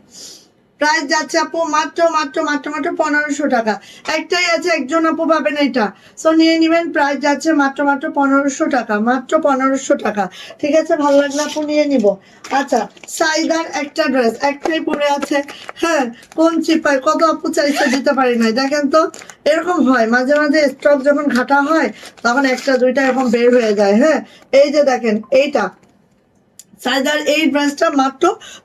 প্রাইস যাচ্ছে আপু মাত্র মাত্র মাত্র মাত্র 1500 টাকা। একটাই আছে, একজন আপু পাবেন এটা। সো নিয়ে নিবেন, প্রাইস যাচ্ছে মাত্র মাত্র 1500 টাকা, মাত্র 1500 টাকা। ঠিক আছে, ভালো লাগলে আপু নিয়ে নিব। আচ্ছা, সাইদার একটা ড্রেস একটাই পরে আছে। হ্যাঁ, কোন চিপায় কত আপু চাইছে, দিতে পারি নাই। দেখেন তো, এরকম হয় মাঝে মাঝে, স্টক যখন ঘাটা হয় তখন একটা দুইটা এরকম বের হয়ে যায়। হ্যাঁ, এই যে দেখেন এইটা সাইদার, এই ড্রেসটা মাত্র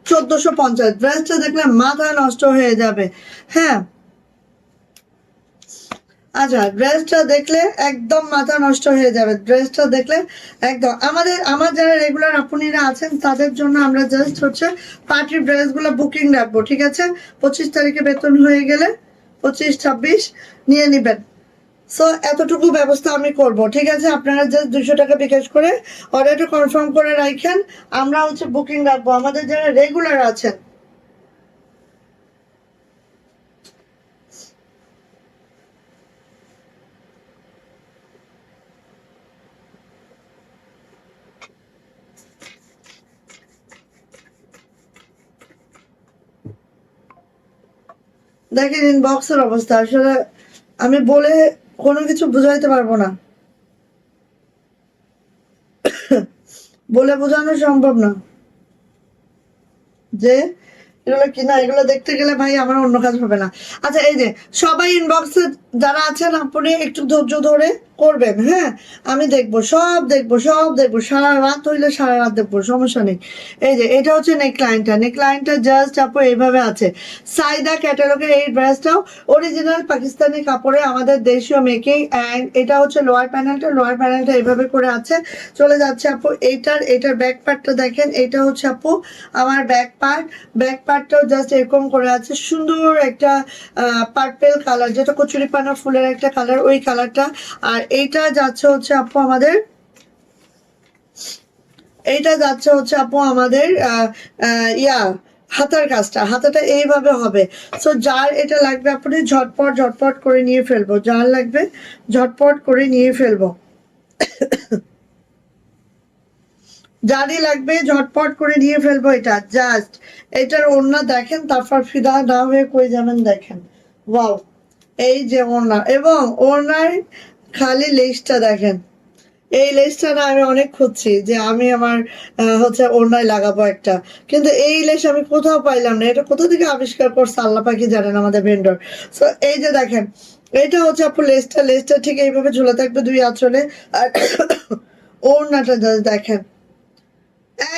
1450। ড্রেসটা দেখলে মাথা নষ্ট হয়ে যাবে। হ্যাঁ, আচ্ছা, ড্রেসটা দেখলে একদম মাথা নষ্ট হয়ে যাবে। ড্রেসটা দেখলে একদম, আমার যারা রেগুলার আপুনিরা আছেন তাদের জন্য আমরা জাস্ট হচ্ছে পার্টি ড্রেসগুলো বুকিং রাখবো। ঠিক আছে, 25 তারিখে বেতন হয়ে গেলে 25-26 নিয়ে নিবেন। সো এতটুকু ব্যবস্থা আমি করব। ঠিক আছে, আপনারা জাস্ট 200 টাকা বিকাশ করে অর্ডারটা কনফার্ম করে রাখেন। আমরা হচ্ছে বুকিং রাখবো আমাদের যারা রেগুলার আছেন। দেখেন ইনবক্সের অবস্থা, আসলে আমি বলে কোনো কিছু বুঝাইতে পারবো না, বলে বোঝানো সম্ভব না যে এগুলো কিনা, এগুলো দেখতে গেলে ভাই আমার অন্য কাজ হবে না। আচ্ছা, এই যে সবাই ইনবক্সে যারা আছেন আপনি একটু ধৈর্য ধরে করবেন। হ্যাঁ, আমি দেখবো, সব দেখবো, সব দেখবো, সারা রাত হইলে সারা রাত দেখবো, সমস্যা নেই। এই যে এটা হচ্ছে নেকলাইনটা, নেকলাইনটা জাস্ট আপু এইভাবে আছে। সাইদা ক্যাটালগের এই ড্রেসটাও অরিজিনাল পাকিস্তানি কাপড়ে, আমাদের দেশীয় মেকিং। অ্যান্ড এটা হচ্ছে লোয়ার প্যানেলটা, লোয়ার প্যানেলটা এইভাবে করে আছে। চলে যাচ্ছে আপু এটার ব্যাক পার্টটা দেখেন, এটা হচ্ছে আপু আমার ব্যাক পার্ট। ব্যাক পার্টটাও জাস্ট এরকম করে আছে, সুন্দর একটা পার্পেল কালার, যেটা কচুরিপানা ফুলের একটা কালার, ওই কালারটা। আর এইটা যাচ্ছে হচ্ছে আপু আমাদের, এইটা যাচ্ছে হচ্ছে আপু আমাদের ইয়া হাতার কাজটা, হাতাটা এইভাবে হবে। সো যার এটা লাগবে আপনি ঝটপট ঝটপট করে নিয়ে ফেলবো, যার লাগবে ঝটপট করে নিয়ে ফেলবো, যারই লাগবে ঝটপট করে নিয়ে ফেলবো। এটা জাস্ট, এটার ওড়না দেখেন, তারপর ফিদা না হয়ে কই যাবেন, দেখেন ওয়াও, এই যে ওড়না, এবং ওড়নার খালি লেসটা দেখেন। এই লেসটা না আমি অনেক খুঁজছি যে আমি আমার হচ্ছে ওড়নায় লাগাবো একটা, কিন্তু এই লেস আমি কোথাও পাইলাম না। এটা কোথা থেকে আবিষ্কার করছে আল্লাহ পাকি জানেন, আমাদের ভেন্ডর। সো এই যে দেখেন, এটা হচ্ছে আপু লেসটা, লেসটা ঠিক এইভাবে ঝুলে থাকবে দুই আঁচলে। আর ওড়নাটা দেখেন,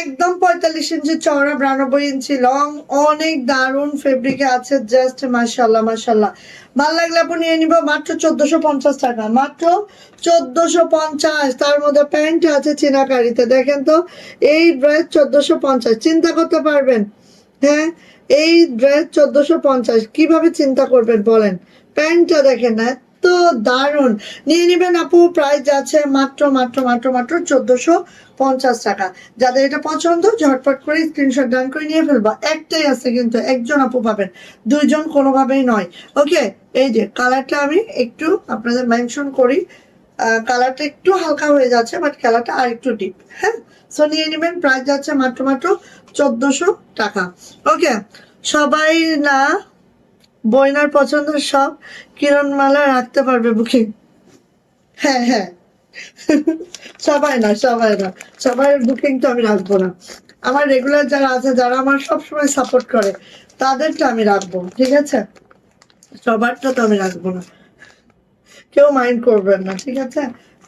একদম 45 ইঞ্চি চওড়া, 92 ইঞ্চি লং, অনেক দারুণ ফেব্রিকে আছে, জাস্ট মাশাল্লাহ মাশাল্লাহ। ভাল লাগলে আপনি নিয়ে নিব মাত্র 1450 টাকা, মাত্র 1450। তার মধ্যে প্যান্ট আছে চিনাকারিতে, দেখেন তো এই ড্রেস 1450, চিন্তা করতে পারবেন? হ্যাঁ, এই ড্রেস 1450 কিভাবে চিন্তা করবেন বলেন? প্যান্টটা দেখেন না, এত দারুণ। নিয়ে নেবেন আপু, প্রাইস যাচ্ছে মাত্র মাত্র মাত্র মাত্র 1450 টাকা। যাদের এটা পছন্দ ঝটপট করে স্ক্রিনশট ডান করে নিয়ে ফেলবা। একটাই আছে কিন্তু, একজন আপু পাবেন, দুইজন কোনোভাবেই নয়। ওকে, এই যে কালারটা আমি একটু আপনাদের মেনশন করি, কালারটা একটু হালকা হয়ে যাচ্ছে, বাট কালারটা আর একটু ডিপ। হ্যাঁ, সো নিয়ে নেবেন। প্রাইস যাচ্ছে মাত্র মাত্র 1400 টাকা। ওকে, সবাই না বইনার পছন্দের সব কিরণমালা রাখতে পারবে বুকিং? হ্যাঁ হ্যাঁ, সবাই না, সবাই না, সবার বুকিং তো আমি রাখবো না। আমার রেগুলার যারা আছে, যারা আমার সবসময় সাপোর্ট করে, তাদেরটা আমি রাখবো, ঠিক আছে? সবারটা তো আমি রাখবো না। কেউ মাইন্ড করবেন না, ঠিক আছে?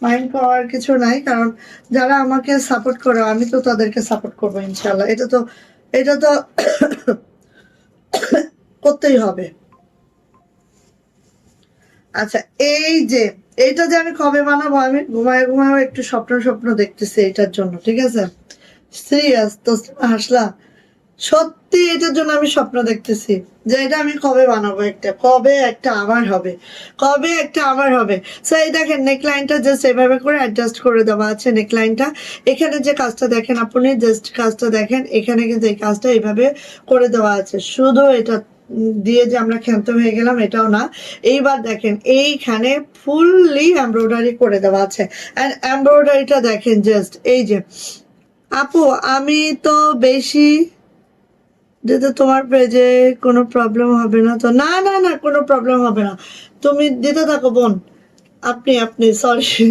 মাইন্ড করার কিছু নাই, কারণ যারা আমাকে সাপোর্ট করে আমি তো তাদেরকে সাপোর্ট করবো ইনশাল্লাহ। এটা তো করতেই হবে। আচ্ছা, এই যে এইটা যে আমি কবে বানাবো, আমি ঘুমায় ঘুমায় একটু স্বপ্ন স্বপ্ন দেখতেছি এটার জন্য, ঠিক আছে? সিরিয়াস তো, হাসলা? সত্যি এটার জন্য আমি স্বপ্ন দেখতেছি যে এটা আমি কবে বানাবো, কবে একটা আমার হবে, কবে একটা আমার হবে। সো এই দেখেন, নেকলাইনটা জাস্ট এভাবে করে অ্যাডজাস্ট করে দেওয়া আছে। নেকলাইনটা এখানে যে কাজটা দেখেন, আপনি জাস্ট কাজটা দেখেন, এখানে কিন্তু এই কাজটা এইভাবে করে দেওয়া আছে। শুধু এটা দিয়ে যে আমরা ক্ষান্ত হয়ে গেলাম এটাও না। এইবার দেখেন, এইখানে ফুললি এমব্রয়ডারি করে দেওয়া আছে। অ্যান্ড এমব্রয়ডারিটা দেখেন জাস্ট, এই যে আপু আমি তো বেশি দিতে তোমার পেজে কোনো প্রবলেম হবে না তো? না না না, কোনো প্রবলেম হবে না, তুমি দিতে থাকো বোন। আপনি সরি,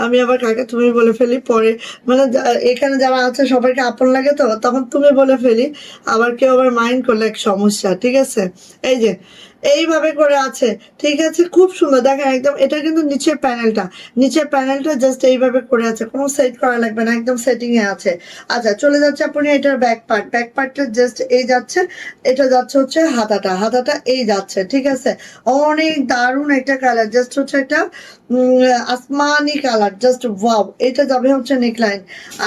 আমি আবার কাকে তুমি বলে ফেলি পরে, মানে এখানে যারা আছে সবাইকে আপন লাগে তো, তখন তুমি বলে ফেলি, আবার কেউ আবার মাইন্ড করলে এক সমস্যা, ঠিক আছে? এই যে এইভাবে করে আছে, ঠিক আছে? খুব সুন্দর দেখেন একদম। এটা কিন্তু নিচের প্যানেলটা জাস্ট এইভাবে করে আছে, কোনো সেট করা লাগবে না, একদম সেটিং এ আছে। আচ্ছা, চলে যাচ্ছে আপনি এটার ব্যাক পার্টটা জাস্ট এই যাচ্ছে। এটা যাচ্ছে হচ্ছে হাতাটা এই যাচ্ছে, ঠিক আছে? অনেক দারুণ একটা কালার, জাস্ট হচ্ছে একটা আসমানি কালার, জাস্ট ওয়াও। এটা যাবে হচ্ছে নেকলাইন।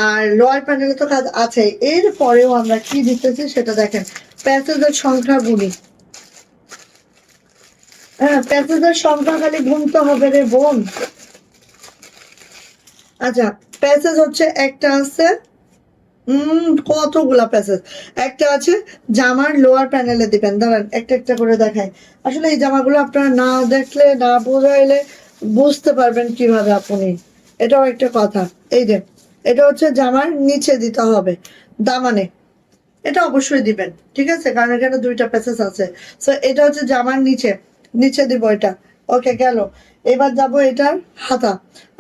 আর লোয়ার প্যানেলে তো কাজ আছে। এর পরেও আমরা কি দিতেছি সেটা দেখেন। প্যাসেজের সংখ্যা গুলি, হ্যাঁ প্যাসেজের সংখ্যা খালি গুনতে হবে রে বোন। আচ্ছা, প্যাসেজ হচ্ছে একটা আছে, কতগুলা প্যাসেজ। একটা আছে জামার লোয়ার প্যানেলে দিবেন, দাঁড়ান একটা একটা করে দেখাই। আসলে এই জামাগুলো আপনারা না দেখলে, না বোঝাইলে বুঝতে পারবেন কিভাবে আপনি, এটাও একটা কথা। এই যে এটা হচ্ছে জামার নিচে দিতে হবে, দামানে। এটা অবশ্যই দিবেন, ঠিক আছে? কারণ এখানে দুইটা প্যাসেজ আছে। সো এটা হচ্ছে জামার নিচে, নিচে দিব এটা। ওকে, গেল। এবার যাব এটার হাতা।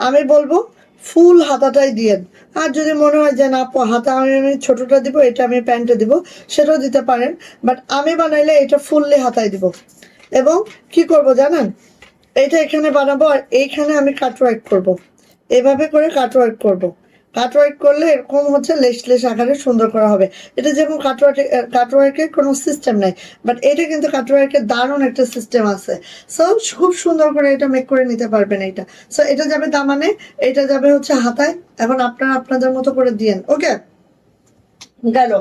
আমি বলবো ফুল হাতাটাই দিয়েন। আর যদি মনে হয় যে না হাতা আমি ছোটটা দিব, এটা আমি প্যান্টে দিব, সেটাও দিতে পারেন। বাট আমি বানাইলে এটা ফুললি হাতায় দিব। এবং কি করব জানেন, এটা এখানে বানাবো আর এইখানে আমি কাটওয়ার্ক করব। এভাবে করে কাটওয়ার্ক করব। কাটওয়ার্ক করলে এরকম হচ্ছে লেস আকারে সুন্দর করা হবে। এটা যেমন কাটওয়ার্কের কোনো সিস্টেম নাই, বাট এটা কিন্তু কাটওয়ার্কের দারুণ একটা সিস্টেম আছে। সো খুব সুন্দর করে এটা মেক করে নিতে পারবেন এইটা। সো এটা যাবে দামানে, এটা যাবে হচ্ছে হাতায়। এখন আপনারা আপনাদের মতো করে দিয়েন। ওকে, গেল।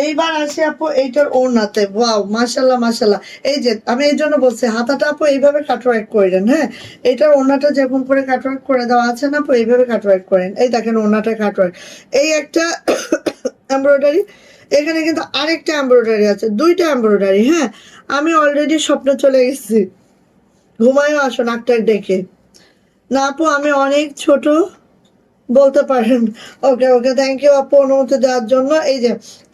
এইবার আসি আপু এইটার ওড়নাতে। ওয়াও, মাশাল্লাহ মাশাল্লাহ। এই যে আমি এই জন্য বলছি হাতাটা আপু এইভাবে কাটওয়ার্ক করেন। হ্যাঁ, এইটার ওড়নাটা যেমন করে কাটওয়ার্ক করে দেওয়া আছে না আপু, এইভাবে কাটওয়ার্ক করেন। এই দেখেন ওড়নাটা কাটওয়ার্ক, এই একটা এমব্রয়ডারি, এখানে কিন্তু আরেকটা এমব্রয়ডারি আছে, দুইটা এমব্রয়ডারি। হ্যাঁ, আমি অলরেডি স্বপ্নে চলে গেছি, ঘুমায়ও আসো নাকটাক ডেকে। না আপু আমি অনেক ছোট বলতে পারেন। ওকে ওকে, থ্যাংক ইউ আপু অনুমতি দেওয়ার জন্য। এই যে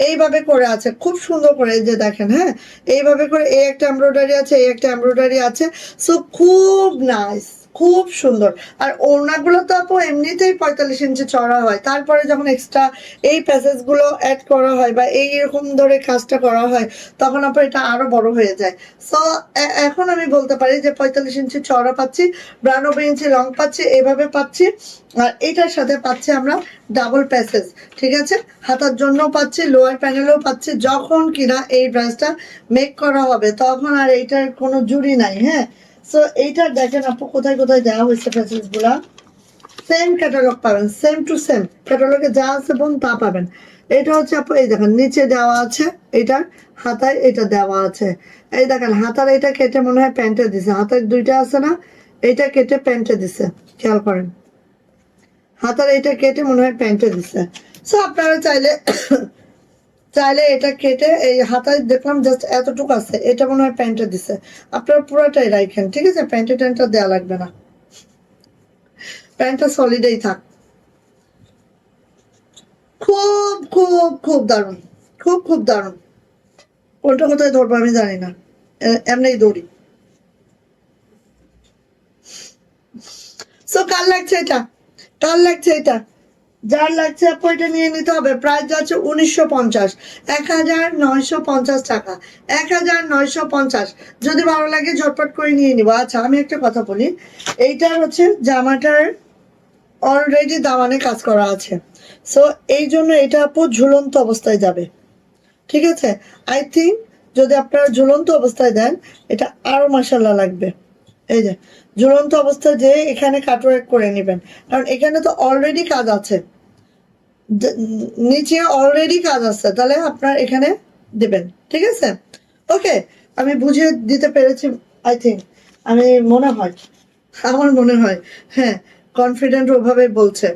এইভাবে করে আছে খুব সুন্দর করে, এই যে দেখেন। হ্যাঁ, এইভাবে করে এই একটা এমব্রয়ডারি আছে, এই একটা এমব্রয়ডারি আছে। সো খুব নাইস, খুব সুন্দর। আর ওড়নাগুলো তো আপু এমনিতেই 45 ইঞ্চি চড়া হয়, তারপরে যখন এক্সট্রা এই প্যাসেজগুলো অ্যাড করা হয় বা এইরকম ধরে কাজটা করা হয়, তখন আপু এটা আরো বড় হয়ে যায়। সো এখন আমি বলতে পারি যে 45 ইঞ্চি চড়া পাচ্ছি, 92 ইঞ্চি লং পাচ্ছি, এভাবে পাচ্ছি। আর এটার সাথে পাচ্ছি আমরা ডাবল প্যাসেজ, ঠিক আছে? হাতার জন্য পাচ্ছি, লোয়ার প্যানেলেও পাচ্ছি। যখন কিনা এই ব্রাশটা মেক করা হবে তখন আর এইটার কোনো জুড়ি নাই। হ্যাঁ, সো এইটার দেখেন আপু কোথায় কোথায় দেওয়া হয়েছে প্যাসেজ গুলা। সেম ক্যাটালগ পাবেন, সেম টু সেম ক্যাটালগে যা আছে বোন তা পাবেন। এটা হচ্ছে আপু এই দেখেন নিচে দেওয়া আছে, এটার হাতায় এটা দেওয়া আছে। এই দেখেন হাতার এটা কেটে মনে হয় প্যান্টে দিছে, হাতের দুইটা আছে না, এইটা কেটে প্যান্টে দিছে, খেয়াল করেন। হাতার এটা কেটে মনে হয় প্যান্টে দিছে। সো আপনারা চাইলে চাইলে এটা কেটে এই হাতায় দেখলাম জাস্ট এতটুকু আছে, এটা মনে হয় প্যান্টে দিছে, আপনারা পুরোটাই রাখেন, ঠিক আছে? প্যান্টে ট্যান্টটা দেওয়া লাগবে না। প্যান্টটা সলিডেই থাক। খুব খুব খুব দারুণ, খুব খুব দারুণ। কোনটা কোথায় ধরবো আমি জানি না, এমনি দৌড়ি। সো কার লাগছে এটা, কার লাগছে এটা, যার লাগছে আপু এটা নিয়ে নিতে হবে। প্রাইস যাচ্ছে 1950, 1950 টাকা, 1950। যদি ভালো লাগে ঝটপট করে নিয়ে নিবো। আচ্ছা আমি একটা কথা বলি, এইটার হচ্ছে জামাটার অলরেডি দামানে কাজ করা আছে, সো এই জন্য এটা আপু ঝুলন্ত অবস্থায় যাবে, ঠিক আছে। আই থিঙ্ক যদি আপনারা ঝুলন্ত অবস্থায় দেন এটা আরো মাসাল্লাহ লাগবে। এই যে ঝুলন্ত অবস্থায় যে এখানে কাটওয়ার্ক করে নেবেন, কারণ এখানে তো অলরেডি কাজ আছে, নিচে অলরেডি কাজ আছে, তাহলে আপনার এখানে দেবেন, ঠিক আছে। ওকে, আমি বুঝিয়ে দিতে পেরেছি আই থিঙ্ক, আমি মনে হয়, আমার মনে হয়, হ্যাঁ কনফিডেন্ট ওভাবে বলছে।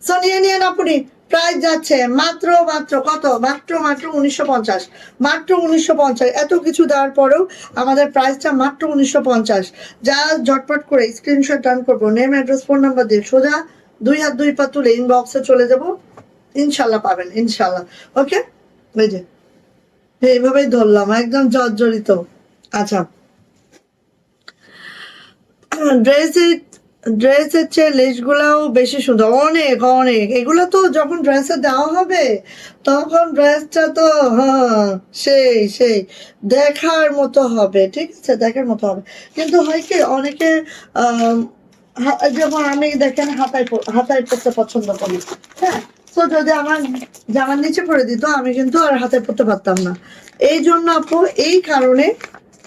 সো নিয়ে নিয়ে আপনি, প্রাইস যাচ্ছে মাত্র মাত্র কত, মাত্র মাত্র 1950, মাত্র 1950। এত কিছু দেওয়ার পরেও আমাদের প্রাইসটা মাত্র 1950। যা ঝটপট করে স্ক্রিনশট ডান করবো, নেম অ্যাড্রেস ফোন নাম্বার দিয়ে সোজা 2 হাত 2 পা তুলে ইনবক্সে চলে যাব, ইনশাল্লাহ পাবেন ইনশাল্লাহ। ওকে, এই যে এইভাবেই ধরলাম একদম জর্জরিত। আচ্ছা, ড্রেসের ড্রেসের চেয়ে লেসগুলাও বেশি সুন্দর, অনেক অনেক। এগুলো তো যখন ড্রেসে দেওয়া হবে তখন ড্রেসটা তো হ্যাঁ সেই সেই দেখার মতো হবে, ঠিক আছে, দেখার মতো হবে। কিন্তু হয় কি অনেকে যেমন আমি দেখেন হাতায় হাতায় পরতে পছন্দ করি, হ্যাঁ। তো যদি আমার জামার নিচে পরে দিত আমি কিন্তু আর হাতে পরতে পারতাম না। এই জন্য আপু এই কারণে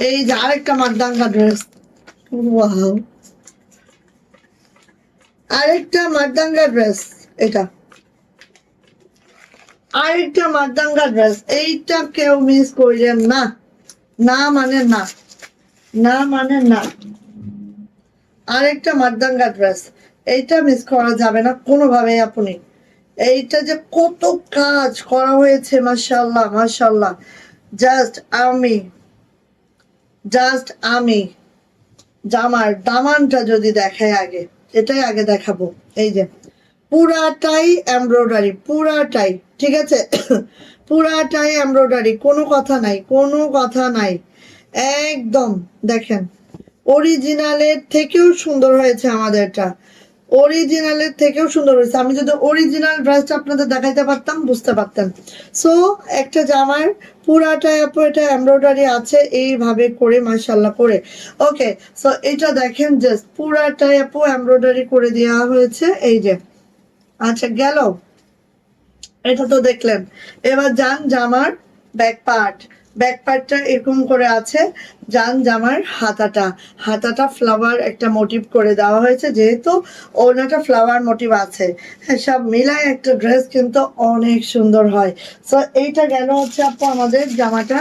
এই যে আরেকটা মারদাঙ্গা ড্রেস, ওয়াও, আরেকটা মারদাঙ্গা ড্রেস, এটা আরেকটা মারদাঙ্গা ড্রেস, এইটা কেউ মিস করিলেন না, না মানে না, না মানে না। আরেকটা মারদাঙ্গা ড্রেস, এইটা মিস করা যাবে না কোনোভাবেই আপনি। এইটা যে কত কাজ করা হয়েছে, মাশাআল্লাহ মাশাআল্লাহ। জাস্ট আমি জাস্ট আমি জামার দামানটা যদি দেখাই আগে, এটাই আগে দেখাবো। এই যে পুরাটাই এমব্রয়ডারি, পুরাটাই, ঠিক আছে। পুরাটাই এমব্রয়ডারি, কোনো কথা নাই, কোনো কথা নাই, একদম দেখেন অরিজিনালের থেকেও সুন্দর হয়েছে আমাদেরটা, অরিজিনালের থেকেও সুন্দর হয়েছে। আমি যদি অরিজিনাল ড্রেসটা আপনাদের দেখাইতে পারতাম বুঝতে পারতেন। সো একটা জামার পুরাটা আপু এটা এমব্রয়ডারি আছে এইভাবে করে মাশাআল্লাহ করে। ওকে, সো এটা দেখেন জাস্ট পুরাটাই আপু এমব্রয়ডারি করে দেওয়া হয়েছে, এই যে। আচ্ছা গেল, এটা তো দেখলেন। এবার যান জামার ব্যাক পার্ট, ব্যাক পার্টটা এরকম করে আছে। যান জামার হাতাটা, হাতাটা ফ্লাওয়ার একটা মোটিভ করে দেওয়া হয়েছে, যেহেতু ওনাটা ফ্লাওয়ার মোটিভ আছে। হ্যাঁ, সব মিলায় একটা ড্রেস কিন্তু অনেক সুন্দর হয়। সো এইটা গেল হচ্ছে আপু আমাদের জামাটা।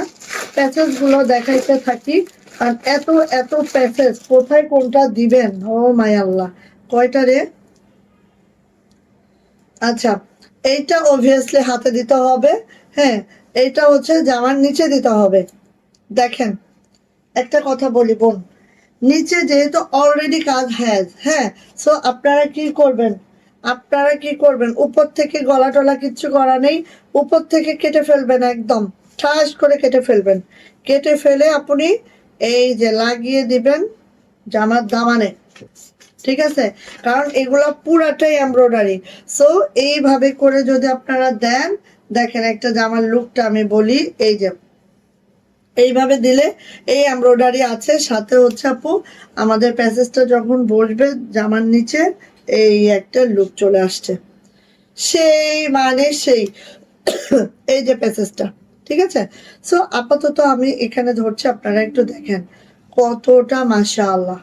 প্যাচেস গুলো দেখাইতে থাকি, আর এত এত প্যাচেস কোথায় কোনটা দিবেন, ও মাই আল্লাহ, কয়টা রে। আচ্ছা, এইটা অবভিয়াসলি হাতে দিতে হবে, হ্যাঁ। এইটা হচ্ছে জামার নিচে দিতে হবে। দেখেন একটা কথা বলি বোন, নিচে যেহেতু অলরেডি কাজ হ্যাজ, হ্যাঁ, সো আপনারা কি করবেন, আপনারা কি করবেন, উপর থেকে গলা টলা কিচ্ছু করা নেই, উপর থেকে কেটে ফেলবেন, একদম ঠাস করে কেটে ফেলবেন। কেটে ফেলে আপনি এই যে লাগিয়ে দিবেন জামার দামানে, ঠিক আছে, কারণ এগুলো পুরাটাই এমব্রয়ডারি। সো এইভাবে করে যদি আপনারা দেন, দেখেন একটা জামার লুকটা আমি বলি, এই যে এইভাবে দিলে এই এমব্রয়ডারি আছে, সাথে হচ্ছে আপু আমাদের প্যাসেজটা যখন বসবে জামার নিচে এই একটা লুক চলে আসছে, সেই মানে সেই। এই যে প্যাসেজটা, ঠিক আছে। সো আপাতত আমি এখানে ধরছি, আপনারা একটু দেখেন কতটা মাশাআল্লাহ।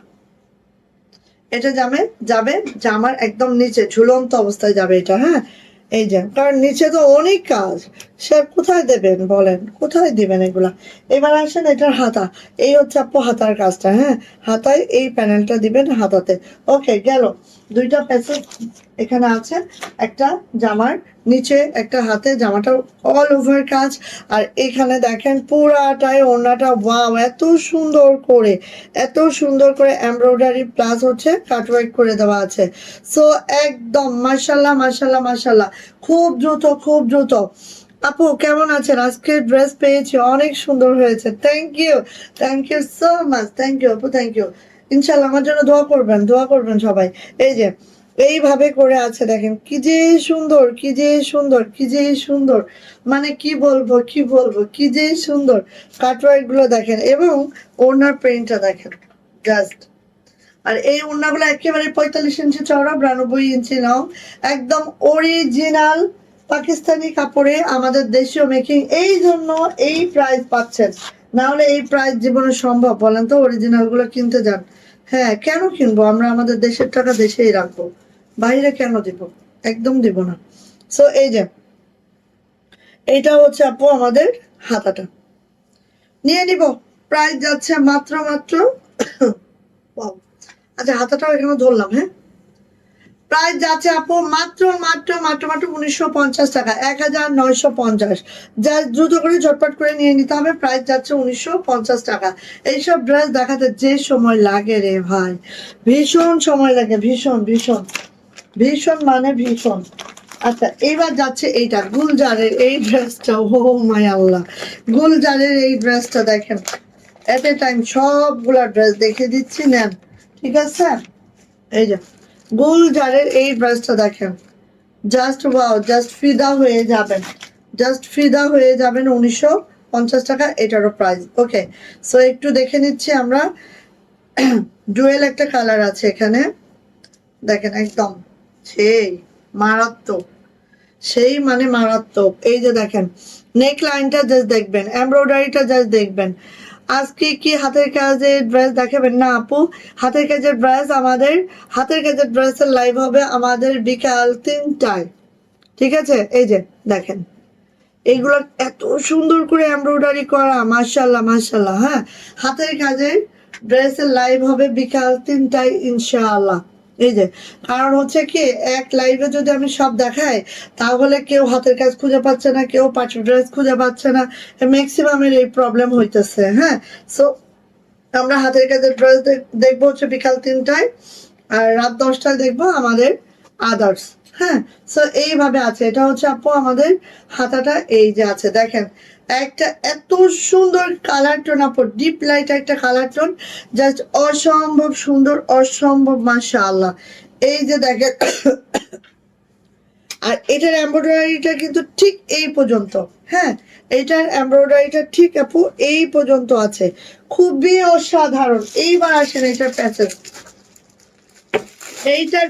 এটা যাবে যাবে জামার একদম নিচে ঝুলন্ত অবস্থায় যাবে এটা, হ্যাঁ। এই যে কারণ নিচে তো অনেক কাজ, সে কোথায় দেবেন বলেন, কোথায় দিবেন এগুলা। এবার আসেন এটার হাতা, এই হচ্ছে আপু হাতার কাজটা, হ্যাঁ। হাতায় এই প্যানেলটা দিবেন হাতাতে। ওকে গেল, দুইটা প্যাসেজ এখানে আছে, একটা জামার নিচে একটা হাতে জামাটা অল ওভার কাজ, আর এখানে দেখেন পুরাটাই ওড়নাটা ওয়াও এত সুন্দর করে এমব্রয়ডারি প্লাস হচ্ছে কাটওয়ার্ক করে দেওয়া আছে। সো একদম মাশাল্লাহ মাশাল্লাহ মাশাল্লাহ, খুব দ্রুত। আপু কেমন আছেন? আজকে ড্রেস পেয়েছি, অনেক সুন্দর হয়েছে। Thank you so much, thank you আপু, থ্যাংক ইউ। ইনশাল্লাহ আমার জন্য দোয়া করবেন সবাই। এই যে এইভাবে করে আছে দেখেন, কি যে সুন্দর, মানে কি যে সুন্দর কাটওয়ার্ক গুলো দেখেন, এবং ওনার প্রিন্টটা দেখেন জাস্ট। আর এই ওড়নাগুলো একেবারে 45 ইঞ্চি চওড়া, 92 ইঞ্চি নাও, একদম অরিজিনাল পাকিস্তানি কাপড়ে আমাদের দেশীয় মেকিং, এই জন্য এই প্রাইস পাচ্ছেন। না হলে এই প্রাইস জীবনে সম্ভব বলেন তো? অরিজিনাল গুলো কিনতে যান। হ্যাঁ, কেন কিনবো? আমরা আমাদের দেশের টাকা দেশেই রাখবো, বাইরে কেন দিব? একদম দিব না। সো এই যে এইটা হচ্ছে আপু আমাদের হাতাটা, নিয়ে নিব। প্রাইস যাচ্ছে মাত্র আচ্ছা হাতাটাও এখানে ধরলাম। হ্যাঁ, প্রাইস যাচ্ছে আপু মাত্র 1950 টাকা, 1950। যা দ্রুত করে ঝটপট করে নিয়ে নিতে হবে। প্রাইস যাচ্ছে 1950 টাকা। এইসব ড্রেস দেখাতে যে সময় লাগে রে ভাই, ভীষণ সময় লাগে, ভীষণ মানে ভীষণ। আচ্ছা এবার যাচ্ছে এইটা গুলজারের এই ড্রেসটা, ও মাই আল্লাহ, গুলজারের এই ড্রেসটা দেখেন। এট এ টাইম সবগুলা ড্রেস দেখে দিচ্ছি, নেন, ঠিক আছে? এই যে গুলজারের এই ড্রেসটা দেখেন, জাস্ট ওয়াও, জাস্ট ফিদা হয়ে যাবেন। 1950 টাকা এটারও প্রাইস। ওকে, সো একটু দেখে নিচ্ছি আমরা। ডুয়েল একটা কালার আছে এখানে, দেখেন একদম সেই মারাত্মক, মারাত্মক। এই যে দেখেন নেক লাইনটা জাস্ট দেখবেন, এমব্রয়ডারিটা জাস্ট দেখবেন। আজকে কি হাতের কাজের ড্রেস দেখাবেন? না আপু, হাতের কাজের ড্রেসের লাইভ হবে আমাদের বিকাল 3টায়, ঠিক আছে? এই যে দেখেন এইগুলো এত সুন্দর করে এমব্রয়ডারি করা, মাশাল্লাহ। হ্যাঁ, হাতের কাজের ড্রেসের লাইভ হবে বিকাল 3টায় ইনশাআল্লাহ। এই যে, কারণ হচ্ছে কি, এক লাইভে যদি আমি সব দেখাই তাহলে কেউ হাতের কাজ খুঁজে পাচ্ছে না, কেউ পার্টি ড্রেস খুঁজে পাচ্ছে না, ম্যাক্সিমামের এই প্রবলেম হইতেছে। হ্যাঁ, সো আমরা হাতের কাজের ড্রেস দেখবো হচ্ছে বিকাল 3টায়, আর রাত 10টায় দেখবো আমাদের আদার্স। হ্যাঁ, সো এইভাবে আছে। এটা হচ্ছে আপু আমাদের হাতাটা, এই যে আছে দেখেন, একটা এত সুন্দর কালার টোন আপু, ডিপ লাইট একটা কালার টোন, জাস্ট অসম্ভব সুন্দর, অসম্ভব মাশাআল্লাহ। এই যে দেখেন, আর এটার এমব্রয়ডারিটা কিন্তু ঠিক এই পর্যন্ত। হ্যাঁ, এটার এমব্রয়ডারিটা ঠিক আপু এই পর্যন্ত আছে, খুবই অসাধারণ। এইবার আসেন এইটার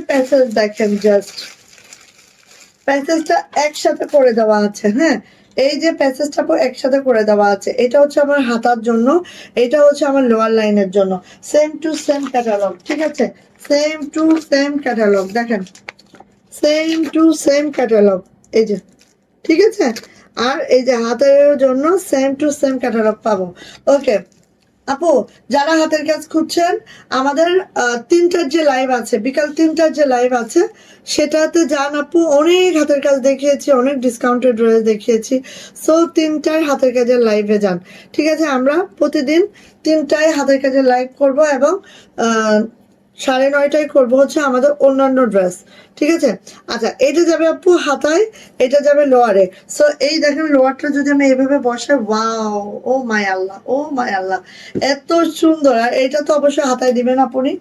প্যাসেজ দেখেন, জাস্ট প্যাসেজটা একসাথে করে দেওয়া আছে। হ্যাঁ, এই যে প্যাসেজটা একসাথে করে দেওয়া আছে, এটা হচ্ছে আমার হাতার জন্য, এটা হচ্ছে আমার লোয়ার লাইনের জন্য। সেম টু সেম ক্যাটালগ, ঠিক আছে? সেম টু সেম ক্যাটালগ দেখেন, সেম টু সেম ক্যাটালগ। এই যে, ঠিক আছে? আর এই যে হাতের জন্য সেম টু সেম ক্যাটালগ পাবো। ওকে আপু, যারা হাতের কাজ খুঁজছেন, আমাদের 3টার যে লাইভ আছে, বিকাল 3টার যে লাইভ আছে, সেটাতে যান আপু। অনেক হাতের কাজ দেখিয়েছি, অনেক ডিসকাউন্টেড ড্রেস দেখিয়েছি। সো 3টার হাতের কাজের লাইভে যান, ঠিক আছে? আমরা প্রতিদিন 3টায় হাতের কাজের লাইভ করব, এবং 9:30টায় করবো হচ্ছে আমাদের অন্যান্য ড্রেস, ঠিক আছে? আচ্ছা, এটা যাবে আপু হাতায়, এটা যাবে লোয়ারে। সো এই দেখেন লোয়ারটা যদি আমি এইভাবে বসাই, ওয়াও, ও মাই আল্লাহ, এত সুন্দর। আর এটা তো অবশ্যই হাতায় দিবেন আপনি,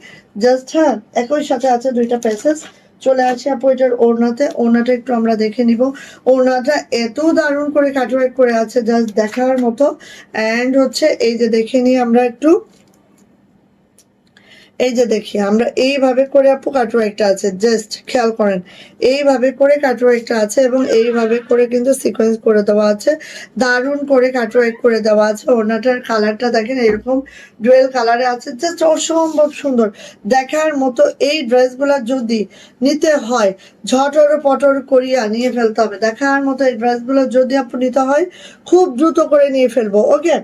জাস্ট। হ্যাঁ, একই সাথে আছে 2টা প্যাসেজ। চলে আসি আপু এটার ওড়নাটা একটু আমরা দেখে নিব। ওড়নাটা এত দারুণ করে কাটওয়ার্ক করে আছে, জাস্ট দেখার মতো। অ্যান্ড হচ্ছে এই যে দেখে নিই আমরা একটু, এই যে দেখি আমরা এইভাবে করে আপু কাটওয়ার্কটা আছে, জাস্ট খেয়াল করেন, এইভাবে করে কাটওয়ার্কটা আছে, এবং এইভাবে করে কিন্তু সিকোয়েন্স করে দেওয়া আছে, দারুণ করে কাটওয়ার্ক করে দেওয়া আছে। ওড়নাটার কালারটা দেখেন, এরকম ডুয়েল কালারে আছে, জাস্ট অসম্ভব সুন্দর দেখার মতো। এই ড্রেসগুলো যদি নিতে হয়, ঝটর পটর করিয়া নিয়ে ফেলতে হবে। দেখার মতো এই ড্রেসগুলো যদি আপু নিতে হয়, খুব দ্রুত করে নিয়ে ফেলবো। ওকে,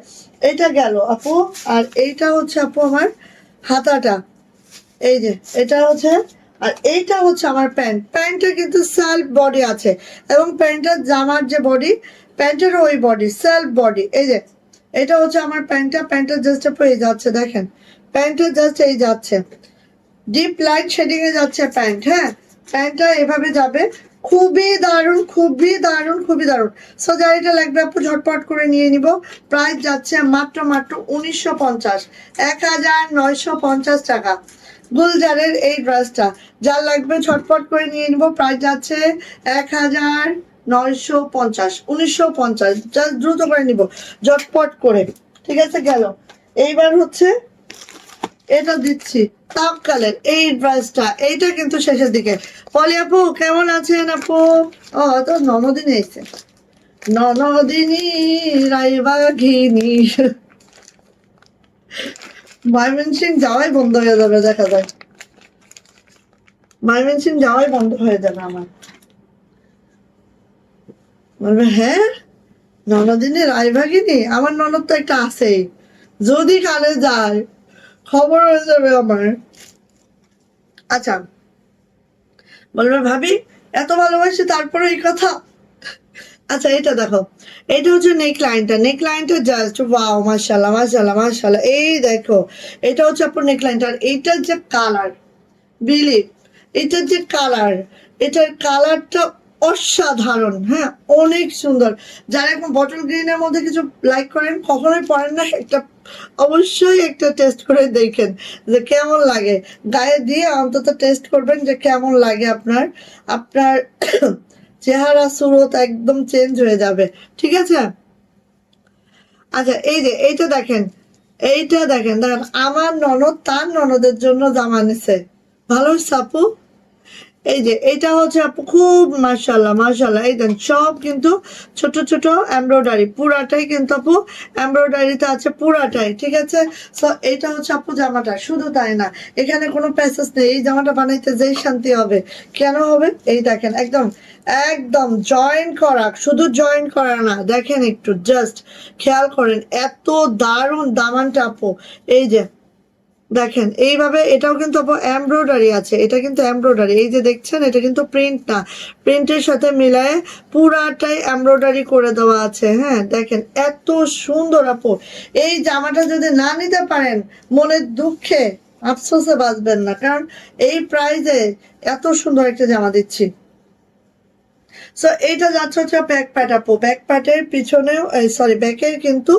এটা গেল আপু। আর এইটা হচ্ছে আপু আমার হাতাটা, এই যে এটা হচ্ছে আর এইটা হচ্ছে আমার প্যান্ট। প্যান্টটা কিন্তু সেলফ বডি আছে এবং প্যান্টের জামার যে বডি, প্যান্টের ওই বডি সেলফ বডি। এই যে এটা হচ্ছে আমার প্যান্টটা, প্যান্টের জাস্ট এই যাচ্ছে, দেখেন প্যান্টের জাস্ট এই যাচ্ছে, ডিপ লাইট শেডিং এ যাচ্ছে প্যান্ট। হ্যাঁ, প্যান্টটা এভাবে যাবে, খুবই দারুণ, খুবই দারুণ, খুবই দারুণ। সো যার এটা লাগবে আপু ঝটপট করে নিয়ে নিব। প্রাইস যাচ্ছে মাত্র মাত্র 1950, 1950 টাকা গুলজারের এই ড্রেসটা। যার লাগবে ঝটপট করে নিয়ে নিব। প্রাইস যাচ্ছে 1950, 1950। জাস্ট দ্রুত করে নিব, ঝটপট করে। ঠিক আছে, গেল। এইবার হচ্ছে এটা দিচ্ছি তাপ কালের এই ড্রেসটা, এইটা কিন্তু শেষের দিকে। পলি আপু কেমন আছেন আপু? ও তো ননদিনী এসছে, ননদিনী রায়বাঘিনী। ময়মনসিং যাওয়াই বন্ধ হয়ে যাবে, দেখা যায় ময়মনসিং যাওয়াই বন্ধ হয়ে যাবে আমার। বলবে হ্যাঁ ননদিনী রায়বাঘিনী, আমার ননদ তো একটা আছেই, যদি কানে যায় খবর হয়ে যাবে আমার। আচ্ছা, বলবে ভাবি এত ভালোবাসি তারপরে এই কথা। আচ্ছা এটা দেখো, এটা হচ্ছে নেক লাইনটা, নেক লাইনটা জাস্ট ওয়াও, মাশাআল্লাহ মাশাআল্লাহ মাশাআল্লাহ। এই দেখো এটা হচ্ছে আপনার নেক লাইনটা, আর এইটার যে কালার, বিলিভ, এটার যে কালার, এটার কালারটা অসাধারণ। হ্যাঁ, অনেক সুন্দর। যারা এখন বটল গ্রিনের মধ্যে কিছু লাইক করেন, কখনোই পরেন না, একটা অবশ্যই একটা টেস্ট করে দেখেন যে কেমন লাগে, গায়ে দিয়ে অন্তত টেস্ট করবেন যে কেমন লাগে আপনার, আপনার চেহারা সুরত একদম চেঞ্জ হয়ে যাবে। ঠিক আছে। আচ্ছা এই যে এইটা দেখেন, এইটা দেখেন, দেখেন আমার ননদ তার ননদের জন্য জামা নিছে, ভালো হয়েছে আপু। এই যে এটা হচ্ছে আপু খুব মাশাআল্লাহ মাশাআল্লাহ, এই দেন সব কিন্তু ছোট ছোট এমব্রয়ডারি, পুরাটাই কিন্তু আপু এমব্রয়ডারিতে আছে পুরাটাই। ঠিক আছে। সো এইটা হচ্ছে আপু জামাটা, শুধু তাই না, এখানে কোনো প্যাসেজ নেই। এই জামাটা বানাইতে যেই শান্তি হবে, কেন হবে, এই দেখেন একদম একদম জয়েন করা, শুধু জয়েন করা না, দেখেন একটু জাস্ট খেয়াল করেন, এত দারুণ দামানটা আপু। এই যে দেখেন এইভাবে, এটাও কিন্তু এমব্রয়ডারি আছে, এটা কিন্তু এমব্রয়ডারি, এই যে দেখছেন এটা কিন্তু প্রিন্ট না, প্রিন্টের সাথে মিলায়ে পুরাটাই এমব্রয়ডারি করে দেওয়া আছে। হ্যাঁ দেখেন এত সুন্দর আপু, এই জামাটা যদি না নিতে পারেন মনের দুঃখে আফসোসে বাঁচবেন না, কারণ এই প্রাইজে এত সুন্দর একটা জামা দিচ্ছি। সো এইটা যাচ্ছে হচ্ছে ব্যাক প্যাট আপু, ব্যাক প্যাটের পিছনেও সরি ব্যাকের কিন্তু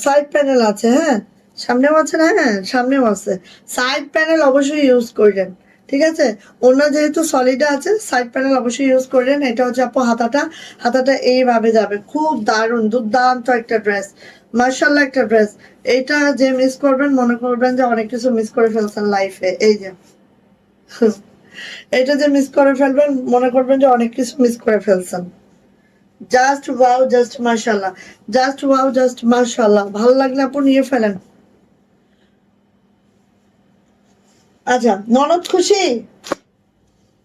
সাইড প্যানেল আছে। হ্যাঁ, সামনেও আছে না, হ্যাঁ সামনেও আছে, সাইড প্যানেল অবশ্যই ইউজ করবেন। ঠিক আছে, অন্য যেহেতু সলিডা আছে, সাইড প্যানেল অবশ্যই ইউজ করবেন। এটা হচ্ছে আপু হাতাটা, হাতাটা এইভাবে যাবে, খুব দারুণ দুর্দান্ত একটা ড্রেস, মার্শাল্লাহ একটা ড্রেস। এইটা যে মিস করবেন মনে করবেন যে অনেক কিছু মিস করে ফেলছেন লাইফে। এই যে এটা যে মিস করে ফেলবেন মনে করবেন যে অনেক কিছু মিস করে ফেলছেন। জাস্ট ওয়াও, জাস্ট মাশাআল্লাহ, জাস্ট ওয়াও, জাস্ট মাশাআল্লাহ। ভালো লাগলে আপু নিয়ে ফেলেন। আচ্ছা, ননদ খুশি?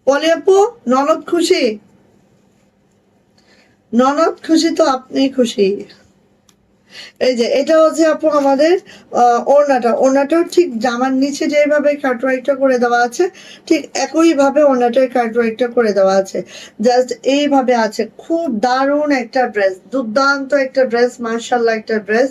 বলি আপু ননদ খুশি? ননদ খুশি তো আপনি খুশি। এই যে এটা হচ্ছে আপু আমাদের ওড়নাটা, ওড়নাটাও ঠিক জামার নিচে যেভাবে কাটওয়ার্কটা করে দেওয়া আছে, ঠিক একইভাবে ওড়নাটার কাটওয়ার্কটা করে দেওয়া আছে, জাস্ট এইভাবে আছে। খুব দারুণ একটা ড্রেস, দুর্দান্ত একটা ড্রেস, মার্শাল্লাহ একটা ড্রেস,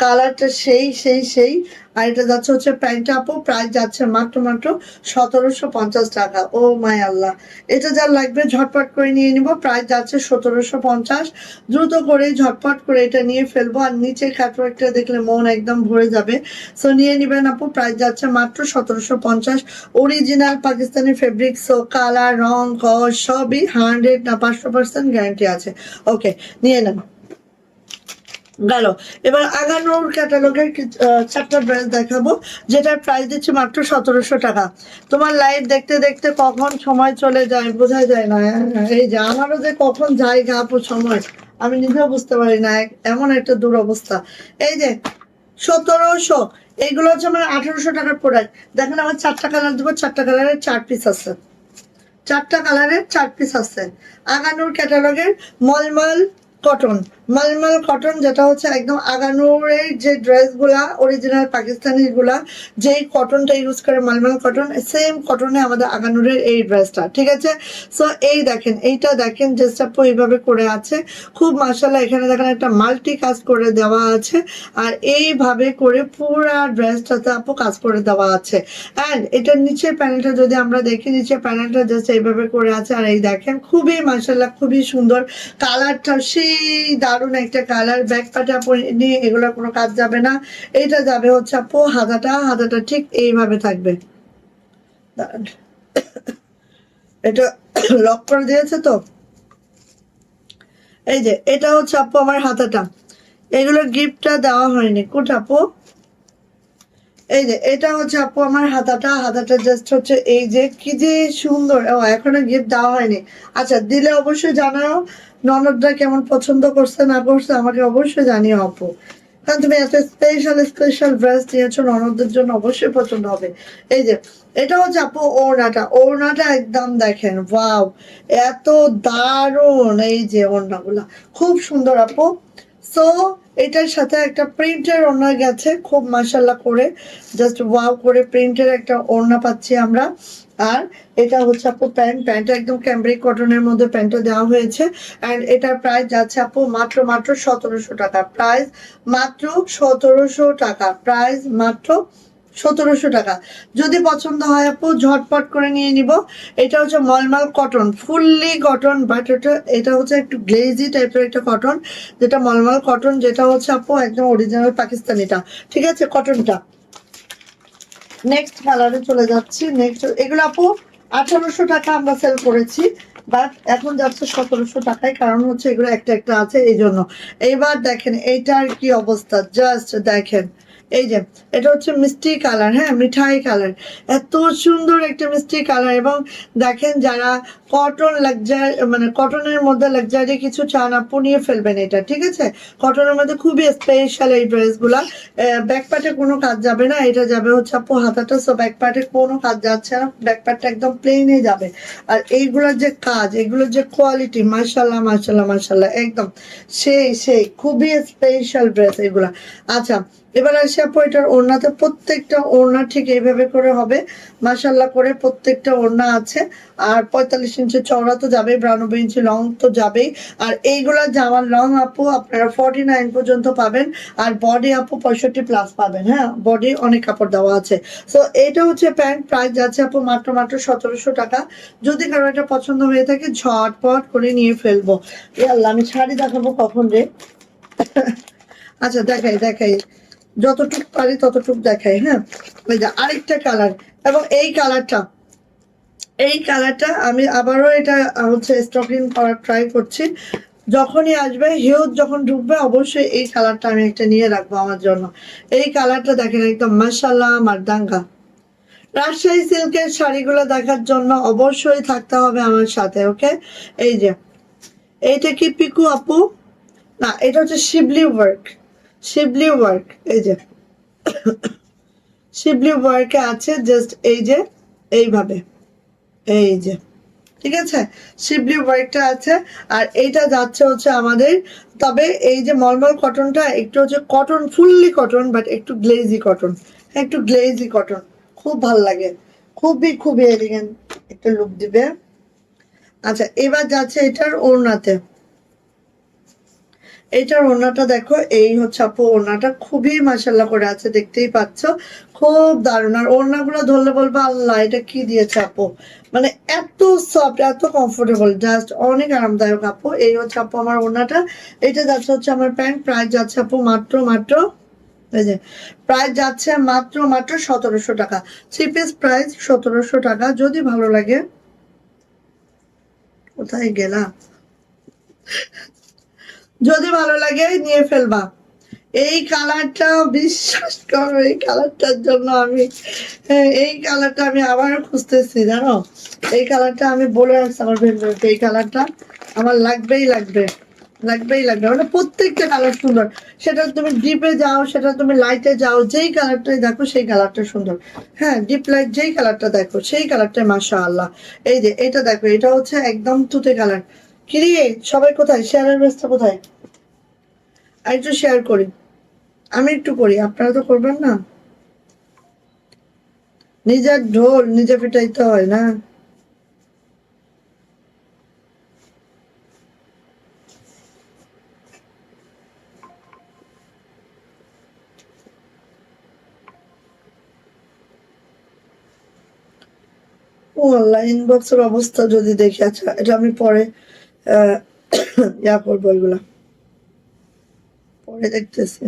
কালারটা সেই সেই সেই। আর এটা যাচ্ছে হচ্ছে প্যান্টটা আপু, প্রাইস যাচ্ছে মাত্র মাত্র 1750 টাকা। ও মাই আল্লাহ, এটা যার লাগবে ঝটপট করে নিয়ে নিব, প্রাইস যাচ্ছে 1750। দ্রুত করে ঝটপট করে এটা নিয়ে ফেলবো, আর নিচে কাটওয়ার্কটা দেখলে মন একদম ভরে যাবে। সো নিয়ে নিবেন আপু, প্রাইস যাচ্ছে মাত্র 1750। Original Pakistani fabric, so colour রং কস সবই 100 না 500% গ্যারান্টি আছে। ওকে, নিয়ে নেন। গেল। এবার আগানোর ক্যাটালগের চারটা ড্রেস দেখাবো, যেটার প্রাইস দিচ্ছি মাত্র 1700 টাকা। তোমার লাইভ দেখতে দেখতে কখন সময় চলে যায় বোঝা যায় না। এই যে আমারও যে কখন যায় আপু সময়, আমি নিজেও বুঝতে পারি না, এমন একটা দুরবস্থা। এই যে 1700, এইগুলো হচ্ছে আমার 1800 টাকার প্রোডাক্ট। দেখেন আমার চারটা কালার দেবো, চারটা কালারের 4 পিস আছে, চারটা কালারের 4 পিস আছে। আগানোর ক্যাটালগের মলমল কটন, মালমাল কটন, যেটা হচ্ছে একদম আগানুরের যে ড্রেসগুলা অরিজিনাল পাকিস্তানি গুলা যেই কটনটা ইউজ করে মালমাল কটন, সেম কটনে আমাদের আগানুরের এই ড্রেসটা, ঠিক আছে। সো এই দেখেন, এইটা দেখেন জাস্ট আপু এইভাবে করে আছে, খুব মাশাআল্লাহ। এখানে দেখেন একটা মাল্টি কাজ করে দেওয়া আছে, আর এইভাবে করে পুরা ড্রেসটাতে আপু কাজ করে দেওয়া আছে। অ্যান্ড এটার নিচের প্যানেলটা যদি আমরা দেখি, নিচের প্যানেলটা জাস্ট এইভাবে করে আছে, আর এই দেখেন খুবই মাশাআল্লাহ খুবই সুন্দর কালারটা, সেই দারুণ একটা কালার। ব্যাক পার্টে আপু নিয়ে এগুলোর কোনো কাজ যাবে না, এইটা যাবে হচ্ছে আপু হাতাটা ঠিক এইভাবে থাকবে। দাঁড়ান, এটা লক করে দিয়েছে তো। এই যে এটা হচ্ছে আপু আমার হাতাটা, এগুলোর গিফটটা দেওয়া হয়নি কোট আপু। এই যে এটা হচ্ছে আপু আমার হাতাটা জাস্ট হচ্ছে এই যে কি যে সুন্দর। ও এখনো গিফট দেওয়া হয়নি, আচ্ছা দিলে অবশ্যই জানাও। ননদরা কেমন পছন্দ করছে না করছে আমাকে অবশ্যই জানিও আপু, কারণ তুমি এত স্পেশাল ড্রেস নিয়েছো, ননদদের জন্য অবশ্যই পছন্দ হবে। এই যে এটা হচ্ছে আপু ওড়নাটা একদম দেখেন, ওয়াও এত দারুণ। এই যে ওড়নাগুলা খুব সুন্দর আপু। সো এটার সাথে একটা প্রিন্টের ওড়না গেছে, খুব মাশাআল্লাহ করে জাস্ট ওয়াও করে প্রিন্টের একটা ওড়না পাচ্ছি আমরা। আর এটা হচ্ছে আপু প্যান্টটা একদম ক্যাম্ব্রিক কটনের মধ্যে প্যান্টটা দেওয়া হয়েছে। অ্যান্ড এটার প্রাইস যাচ্ছে আপু মাত্র 1700 টাকা, প্রাইস মাত্র 1700 টাকা, প্রাইস মাত্র 1700 টাকা। যদি পছন্দ হয় আপু ঝটপট করে নিয়ে নিব। এটা হচ্ছে মলমল কটন, ফুললি কটন, বাট এটা হচ্ছে একটু গ্লেজি টাইপের একটা কটন, যেটা মলমল কটন, যেটা হচ্ছে আপু একদম অরিজিনাল পাকিস্তানিটা, ঠিক আছে কটনটা। নেক্সট কালারে চলে যাচ্ছি। নেক্সট এগুলো আপু 1800 টাকা আমরা সেল করেছি, বাট এখন যাচ্ছে 1700 টাকায়, কারণ হচ্ছে এগুলো একটা একটা আছে এই জন্য। এইবার দেখেন এইটার কি অবস্থা, জাস্ট দেখেন। এই যে এটা হচ্ছে মিষ্টি কালার, হ্যাঁ মিঠাই কালার, এত সুন্দর একটা মিষ্টি কালার। এবং দেখেন যারা কটন লাক্সারি মানে কটনের মধ্যে লাক্সারি কিছু চান আপু নিয়ে ফেলবেন এটা, ঠিক আছে। কটনের মধ্যে খুবই স্পেশাল এই ড্রেসগুলা। ব্যাক পার্টে কোনো কাজ যাবে না, এটা যাবে হচ্ছে আপু হাতাটা, সো ব্যাক পার্টে কোনো কাজ যাচ্ছে না, ব্যাক পার্টটা একদম প্লেনে যাবে। আর এইগুলোর যে কাজ, এগুলোর যে কোয়ালিটি, মাশাল্লাহ মাশাল্লাহ মাশাল্লাহ, একদম সেই খুবই স্পেশাল ড্রেস এগুলা। আচ্ছা এবার আসি আপু এটার ওড়নাতে, প্রত্যেকটা ওড়না ঠিক এইভাবে করে হবে মাশাল্লাহ করে, প্রত্যেকটা ওড়না আছে। আর 45 ইঞ্চি চওড়া তো যাবেই, 92 ইঞ্চি লং তো যাবেই। আর এইগুলা জামার লং আপু আপনারা 49 পর্যন্ত পাবেন, আর বডি আপু 65+ পাবেন, হ্যাঁ বডি অনেক কাপড় দেওয়া আছে। সো এইটা হচ্ছে প্যান্ট, প্রাইস যাচ্ছে আপু মাত্র 1700 টাকা। যদি কারো এটা পছন্দ হয়ে থাকে ঝটপট করে নিয়ে ফেলবো। আল্লাহ, আমি শাড়ি দেখাবো কখন রে। আচ্ছা দেখাই যতটুক পারি ততটুক দেখাই, হ্যাঁ। ওই যে আরেকটা কালার, এবং এই কালারটা আমি আবারও এটা হচ্ছে স্টকিং করার ট্রাই করছি। যখনই আসবে হিউজ যখন ঢুকবে অবশ্যই এই কালারটা আমি একটা নিয়ে রাখবো আমার জন্য। এই কালারটা দেখেন একদম মাশাআল্লাহ মারদাঙ্গা। রাজশাহী সিল্কের শাড়িগুলো দেখার জন্য অবশ্যই থাকতে হবে আমার সাথে, ওকে। এই যে এইটা কি পিকু আপু, না এটা হচ্ছে শিবলি ওয়ার্ক। এই যে শিবলি ওয়ার্কে আছে জাস্ট এই যে এইভাবে, এই যে ঠিক আছে শিবলি ওয়ার্কটা আছে। আর এইটা যাচ্ছে হচ্ছে আমাদের, তবে এই যে মলমল কটনটা একটু হচ্ছে কটন, ফুললি কটন, বাট একটু গ্লেজি কটন, একটু গ্লেজি কটন, খুব ভাল লাগে, খুবই এলিগেন্ট একটা লুক দিবে। আচ্ছা এবার যাচ্ছে এটার ওড়নাতে, এইটার ওড়নাটা দেখো, এই হচ্ছে আপু ওড়নাটা খুবই মাশাল্লাহ করে আছে, দেখতেই পাচ্ছ খুব দারুণ। আর ওড়নাগুলো ধরলে বলবো আল্লাহ এটা কি দিয়েছে আপু, মানে এত সফট এত কমফোর্টেবল, জাস্ট অনেক আরামদায়ক আপু। এই হচ্ছে আপু আমার ওড়নাটা, এটা যাচ্ছে হচ্ছে আমার প্যান্ট, প্রাইস যাচ্ছে আপু মাত্র এই যে প্রাইস যাচ্ছে মাত্র 1700 টাকা, 3 পিস প্রাইস 1700 টাকা। যদি ভালো লাগে, কোথায় গেলা, যদি ভালো লাগে নিয়ে ফেলবা। এই কালারটা বিশ্বাস করো, এই কালারটার জন্য আমি এই কালারটা আমি আবারও খুঁজতেছি জানো। এই কালারটা আমি বলে রাখছি আমার ভেন্ডরকে, এই কালারটা আমার লাগবেই লাগবে, মানে প্রত্যেকটা কালার সুন্দর। সেটা তুমি ডিপে যাও, সেটা তুমি লাইটে যাও, যেই কালারটাই দেখো সেই কালারটা সুন্দর। হ্যাঁ ডিপ লাইট যেই কালারটা দেখো সেই কালারটাই মাশাআল্লাহ। এই যে এটা দেখো, এটা হচ্ছে একদম তুতে কালার। কিরে সবাই কোথায়, শেয়ারের ব্যবস্থা কোথায়? আর একটু শেয়ার করি, আমি একটু করি, আপনারা তো করবেন না। নিজের ঢোল নিজে পিটাইতে হয় না। ও আল্লাহ, ইনবক্সের অবস্থা যদি দেখি। আচ্ছা, এটা আমি পরে আহ, ইয়া করবো, এগুলা পরে দেখতেছি।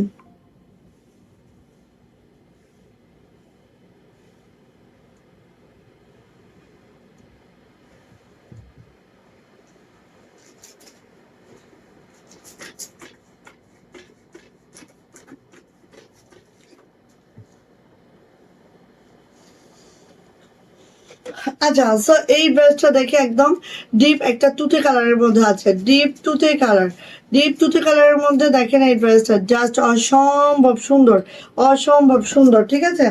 আচ্ছা, সো এই ড্রেসটা দেখে একদম ডিপ একটা তুতে কালারের মধ্যে আছে, ডিপ তুতে কালার। ডিপ তুতে কালারের মধ্যে দেখেন এই ড্রেসটা জাস্ট অসম্ভব সুন্দর, অসম্ভব সুন্দর, ঠিক আছে।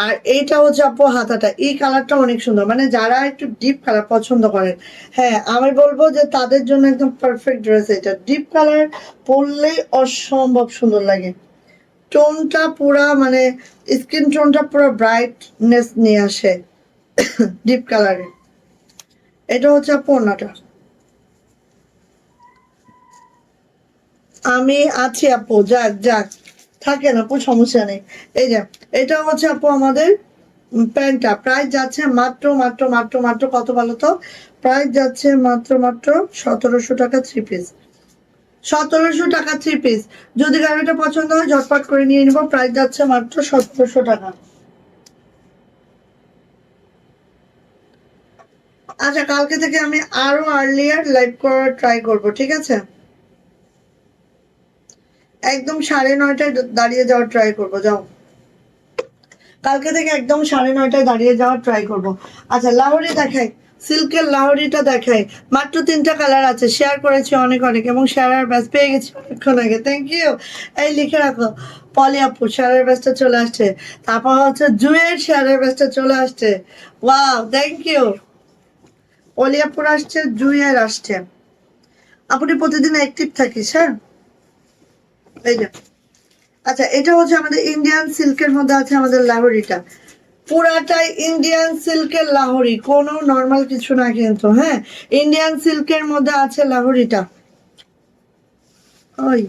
আর এইটা হচ্ছে আপু হাতাটা, এই কালারটা অনেক সুন্দর, মানে যারা একটু ডিপ কালার পছন্দ করেন, হ্যাঁ আমি বলবো যে তাদের জন্য একদম পারফেক্ট ড্রেস এটা। ডিপ কালার পরলেই অসম্ভব সুন্দর লাগে। টোনটা পুরা মানে স্কিন টোনটা পুরো ব্রাইটনেস নিয়ে আসে ডিপ কালারে। এটা হচ্ছে আপু ওড়নাটা। আমি আছি আপু, যাক যাক, থাকেন আপু, সমস্যা নেই। এই যে এটা হচ্ছে আপু আমাদের প্যান্টটা, প্রাইস যাচ্ছে মাত্র মাত্র মাত্র মাত্র কত বলো তো? প্রাইস যাচ্ছে মাত্র মাত্র 1700 টাকা থ্রি পিস। 1700 টাকা থ্রি পিস। যদি গাড়িটা পছন্দ হয় ঝটপট করে নিয়ে নিবো, প্রাইস যাচ্ছে মাত্র 1700 টাকা। আচ্ছা, কালকে থেকে আমি আরো আর্লিয়ার লাইভ করার ট্রাই করব, ঠিক আছে। একদম 9:30টায় দাঁড়িয়ে যাওয়ার ট্রাই করবো, যাও। কালকে থেকে একদম 9:30টায় দাঁড়িয়ে যাওয়ার ট্রাই করব। আচ্ছা, লাহোরি দেখাই, সিল্কের লাহোরিটা দেখাই। মাত্র 3টা কালার আছে, শেয়ার করেছি অনেক অনেক, এবং শেয়ার ব্যাস পেয়ে গেছি অনেকক্ষণ আগে, থ্যাংক ইউ। এই লিখে রাখো, পলি আপু শেয়ারের ব্যাসটা চলে আসছে। তারপর হচ্ছে জুয়ের শেয়ারের ব্যাসটা চলে আসছে। Wow, thank you. পলি আপুর আসছে, জুয়ের আসছে। আপনি প্রতিদিন অ্যাক্টিভ থাকিস, হ্যাঁ। এই যে, আচ্ছা এটা হচ্ছে আমাদের ইন্ডিয়ান সিল্কের মধ্যে আছে আমাদের লাহোরিটা। পুরাটাই ইন্ডিয়ান সিল্কের লাহোরি, কোনো নর্মাল কিছু না কিন্তু, হ্যাঁ। ইন্ডিয়ান সিল্কের মধ্যে আছে লাহোরিটা। ওই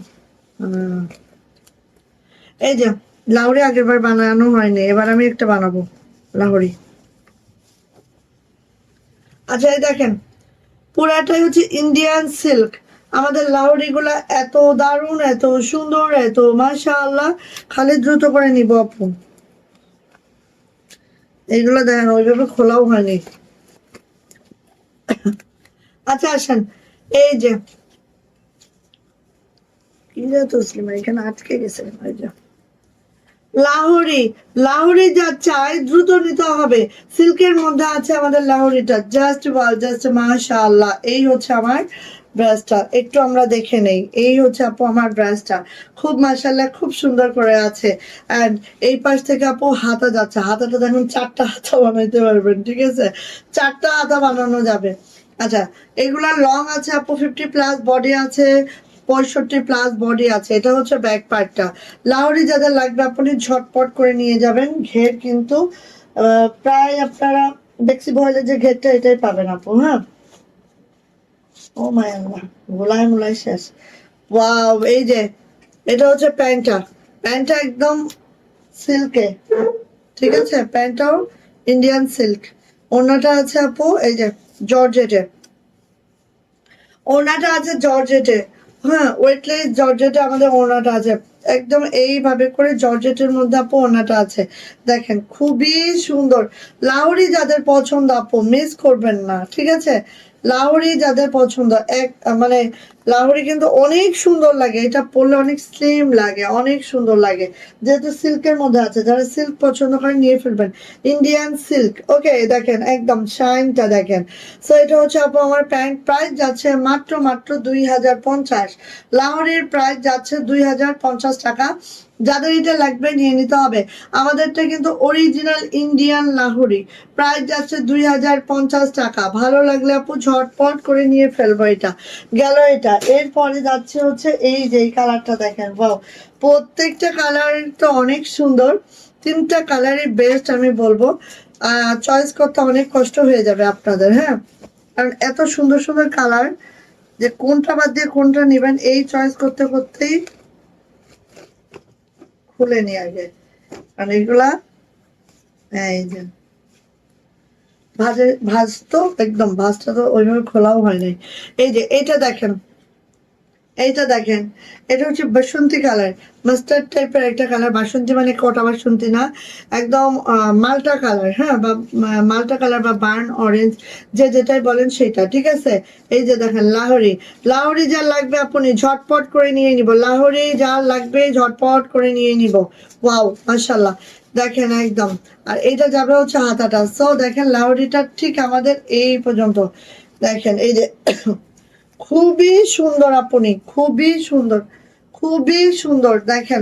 এই যে লাহোরি আগের বার বানানো হয়নি, এবার আমি একটা বানাবো লাহোরি। আচ্ছা, এই দেখেন পুরাটাই হচ্ছে ইন্ডিয়ান সিল্ক। আমাদের লাহোরি গুলা এত দারুণ, এত সুন্দর, এত মাশাআল্লাহ। খালি দ্রুত করে নিব আপু। এইগুলো দেখেন ওইভাবে খোলাও হয়নি। আচ্ছা আসেন, এই যে কি যে তসলিমা এখানে আটকে গেছে, এই যে লাহোরি। লাহোরি যা চাই দ্রুত নিতে হবে। সিল্কের মধ্যে আছে আমাদের লাহোরিটা, জাস্ট ওয়াও, জাস্ট মাশাআল্লাহ। এই হচ্ছে আমার ব্রাশটা, একটু আমরা দেখে নেই। এই হচ্ছে আপু আমার ব্রাশটা, খুব মাশাআল্লাহ, খুব সুন্দর করে আছে। অ্যান্ড এই পাশ থেকে আপু হাতা যাচ্ছে, হাতাটা দেখুন 4টা হাতা বানাইতে পারবেন, ঠিক আছে। 4টা হাতা বানানো যাবে। আচ্ছা, এগুলা লং আছে আপু 50+ বডি আছে, 65+ বডি আছে। এটা হচ্ছে ব্যাক পার্টটা। লাহোরি যাদের লাগবে আপনি ঝটপট করে নিয়ে যাবেন। ঘের কিন্তু প্রায় আপনারা বেক্সি বয়েলের যে ঘেরটা এটাই পাবেন আপু, হ্যাঁ। ও মাই আল্লাহ, গোলায় মোলায় শেষ। ওয়াও, এই যে এটা হচ্ছে প্যান্টটা। প্যান্টটা একদম সিল্কে, ঠিক আছে। প্যান্টটাও ইন্ডিয়ান সিল্ক। ওড়নাটা আছে আপু এই যে জর্জেটে, ওড়নাটা আছে জর্জেটে, হ্যাঁ ওয়েটলেস জর্জেটে আমাদের ওড়নাটা আছে। একদম এইভাবে করে জর্জেটের মধ্যে আপু ওড়নাটা আছে, দেখেন খুবই সুন্দর। লাহোরি যাদের পছন্দ আপু মিস করবেন না, ঠিক আছে। লাহোরি যাদের পছন্দ এক মানে লাহোরি কিন্তু অনেক সুন্দর লাগে, এটা পরলে অনেক স্লিম লাগে, অনেক সুন্দর লাগে। যেহেতু সিল্কের মধ্যে আছে, যারা সিল্ক পছন্দ করে নিয়ে ফেলবেন। ইন্ডিয়ান সিল্ক, ওকে দেখেন একদম শাইনটা দেখেন। সো এটা হচ্ছে আপু আমার প্যান্ট, প্রাইস যাচ্ছে মাত্র মাত্র 2050। লাহোরির প্রাইস যাচ্ছে 2050 টাকা। যাদের এটা লাগবে নিয়ে নিতে হবে। আমাদেরটা কিন্তু অরিজিনাল ইন্ডিয়ান লাহোরি, প্রাইস যাচ্ছে 2050 টাকা। ভালো লাগলে আপু ঝটপট করে নিয়ে ফেলবো। এটা গেল, এটা এরপরে যাচ্ছে হচ্ছে এই যে এই কালারটা দেখেন, ওয়াও, প্রত্যেকটা কালার তো অনেক সুন্দর, তিনটা কালারই বেস্ট আমি বলবো। চয়েস করতে অনেক কষ্ট হয়ে যাবে আপনাদের, হ্যাঁ, কারণ এত সুন্দর সুন্দর কালার যে কোনটা বাদ দিয়ে কোনটা নেবেন এই চয়েস করতে করতেই খুলে নিয়ে আগে, কারণ এগুলা এই যে ভাজতো একদম, ভাজটা তো ওইভাবে খোলাও হয় নাই। এই যে এইটা দেখেন, এইটা দেখেন, এটা হচ্ছে বাসন্তী কালার, মাস্টার্ড টাইপের একটা কালার। বাসন্তী মানে কটা বাসন্তী না, একদম মাল্টা কালার, হ্যাঁ, বা মাল্টা কালার বা বার্ন অরেঞ্জ, যে যেটাই বলেন সেটা, ঠিক আছে। এই যে দেখেন লাহোরি, লাহোরি যা লাগবে আপনি ঝটপট করে নিয়ে নিব, লাহোরি যা লাগবে ঝটপট করে নিয়ে নিব। ওয়াও মাশাল্লাহ, দেখেন একদম। আর এইটা যাবে হচ্ছে হাতাটা। সো দেখেন লাহোরিটা ঠিক আমাদের এই পর্যন্ত, দেখেন এই যে খুবই সুন্দর, আপনি খুবই সুন্দর, খুবই সুন্দর। দেখেন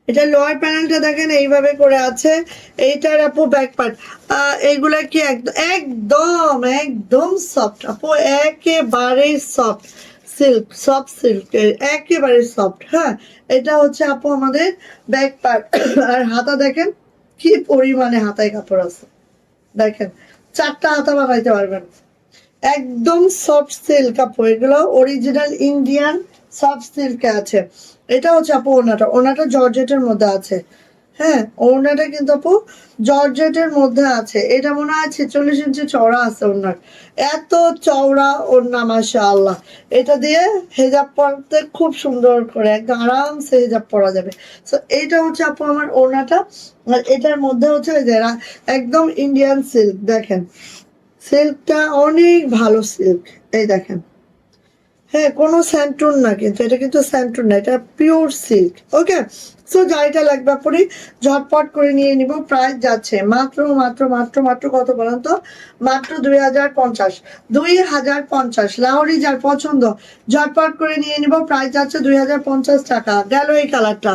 এটা লোয়ার প্যানেলটা দেখেন এইভাবে করে আছে, এইটার আপু ব্যাক পার্ট, এইগুলা কি একদম একদম একদম সফট আপু, একেবারে সফট সিল্ক, সফট সিল্ক, একেবারে সফট। হ্যাঁ, এটা হচ্ছে আপু আমাদের ব্যাক পার্ট। আর হাতা দেখেন কি পরিমাণে হাতায় কাপড় আছে, দেখেন 4টা হাতা বানাইতে পারবেন। একদম সফট সিল্ক আপু, এগুলো অরিজিনাল ইন্ডিয়ান সফট সিল্কে আছে। এটা হচ্ছে আপু ওনাটা, ওনাটা জর্জেটের মধ্যে আছে, হ্যাঁ, ওনাটা কিন্তু আপু জর্জেটের মধ্যে আছে। এটা মনে হয় 46 ইঞ্চি চওড়া আছে ওনার, এত চওড়া ওনা মাশাআল্লাহ। এটা দিয়ে হেজাব পরতে খুব সুন্দর করে একদম আরামসে হেজাব পরা যাবে। সো এইটা হচ্ছে আপু আমার ওনাটা। আর এটার মধ্যে হচ্ছে যে একদম ইন্ডিয়ান সিল্ক, দেখেন সিল্কটা অনেক ভালো সিল্ক, এই দেখেন, হ্যাঁ, কোনো স্যান্টুন না, কিন্তু এটা কিন্তু স্যান্টুন না, এটা পিওর সিল্ক। ওকে, সো যা এটা লাগবে আপনি ঝটপট করে নিয়ে নিব। প্রাইস যাচ্ছে মাত্র মাত্র মাত্র মাত্র কত বলেন তো, মাত্র 2050, 2050। লাহোরি যার পছন্দ ঝটপট করে নিয়ে নিব, প্রাইস যাচ্ছে 2050 টাকা। গেল এই কালারটা।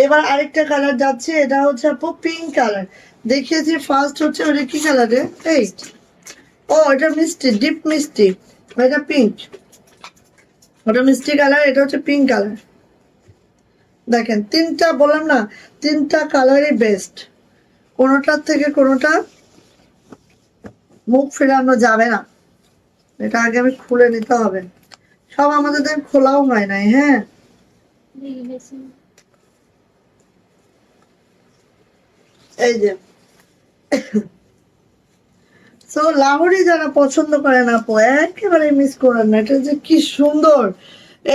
এবার আরেকটা কালার যাচ্ছে, এটা হচ্ছে আপু পিঙ্ক কালার, দেখিয়েছি ফার্স্ট হচ্ছে ওটা কি কালারে, এই ও এটা মিষ্টি, ডিপ মিষ্টি, এটা পিঙ্ক, ওটা মিষ্টি কালার, এটা হচ্ছে পিঙ্ক কালার। দেখেন তিনটা বললাম না, তিনটা কালারই বেস্ট, কোনোটার থেকে কোনোটা মুখ ফেরানো যাবে না। এটা আগে আমি খুলে নিতে হবে, সব আমাদের দেখ খোলাও হয় নাই। হ্যাঁ, এই যে সো লাহোরি যারা পছন্দ করেন আপু একেবারে মিস করেন না, এটা যে কি সুন্দর।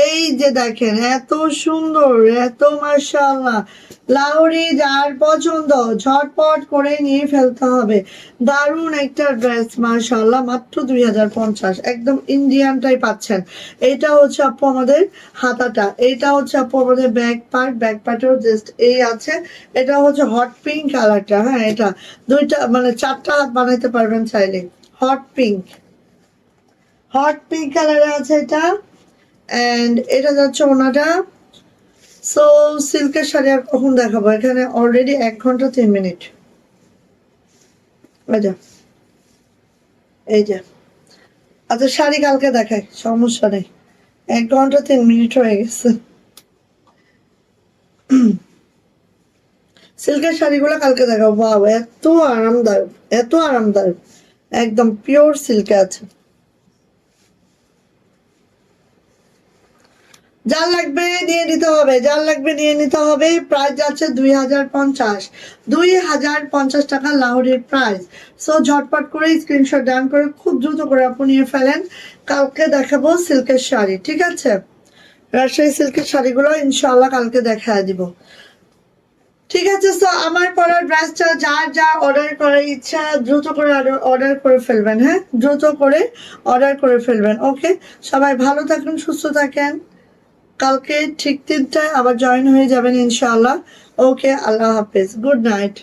এই যে দেখেন এত সুন্দর, এত মাশাআল্লাহ, লাহোরি যার পছন্দ ঝটপট করে নিয়ে ফেলতে হবে। দারুণ একটা ড্রেস মাশাআল্লাহ, মাত্র 2050, একদম ইন্ডিয়ানটাই পাচ্ছেন। এটা হচ্ছে আপু আমাদের হাতাটা, এটা হচ্ছে আপু আমাদের ব্যাক পার্ট, ব্যাক পার্টেও জাস্ট এই আছে। এটা হচ্ছে হট পিঙ্ক কালারটা, হ্যাঁ, এটা দুইটা মানে 4টা হাত বানাইতে পারবেন চাইলে। হট পিঙ্ক, হট পিঙ্ক কালারে আছে এটা। এন্ড এটা যাচ্ছে ওনাটা। সো সিল্কের শাড়ি আর কখন দেখাবো, এখানে অলরেডি 1 ঘন্টা 3 মিনিট। এই যে আচ্ছা শাড়ি কালকে দেখাই, সমস্যা নেই, 1 ঘন্টা 3 মিনিট হয়ে গেছে। সিল্কের শাড়িগুলো কালকে দেখাবো। বাহ, এত আরামদায়ক, এত আরামদায়ক, একদম পিওর সিল্কে আছে। যার লাগবে নিয়ে নিতে হবে, যার লাগবে নিয়ে নিতে হবে। প্রাইস যাচ্ছে 2050, 2050 টাকা লাহোরির প্রাইস। সো ঝটপট করে স্ক্রিনশট ডান করে খুব দ্রুত করে আপনি নিয়ে ফেলেন। কালকে দেখাবো সিল্কের শাড়ি, ঠিক আছে, রাজশাহী সিল্কের শাড়িগুলো ইনশাল্লাহ কালকে দেখা দিব। ঠিক আছে, সো আমার পরার ড্রেসটা যার যার অর্ডার করার ইচ্ছা দ্রুত করে অর্ডার করে ফেলবেন, হ্যাঁ, দ্রুত করে অর্ডার করে ফেলবেন। ওকে, সবাই ভালো থাকেন, সুস্থ থাকেন। কালকে ঠিক 3টায় আবার জয়েন হয়ে যাবেন ইনশাআল্লাহ। ওকে, আল্লাহ হাফেজ, গুড নাইট।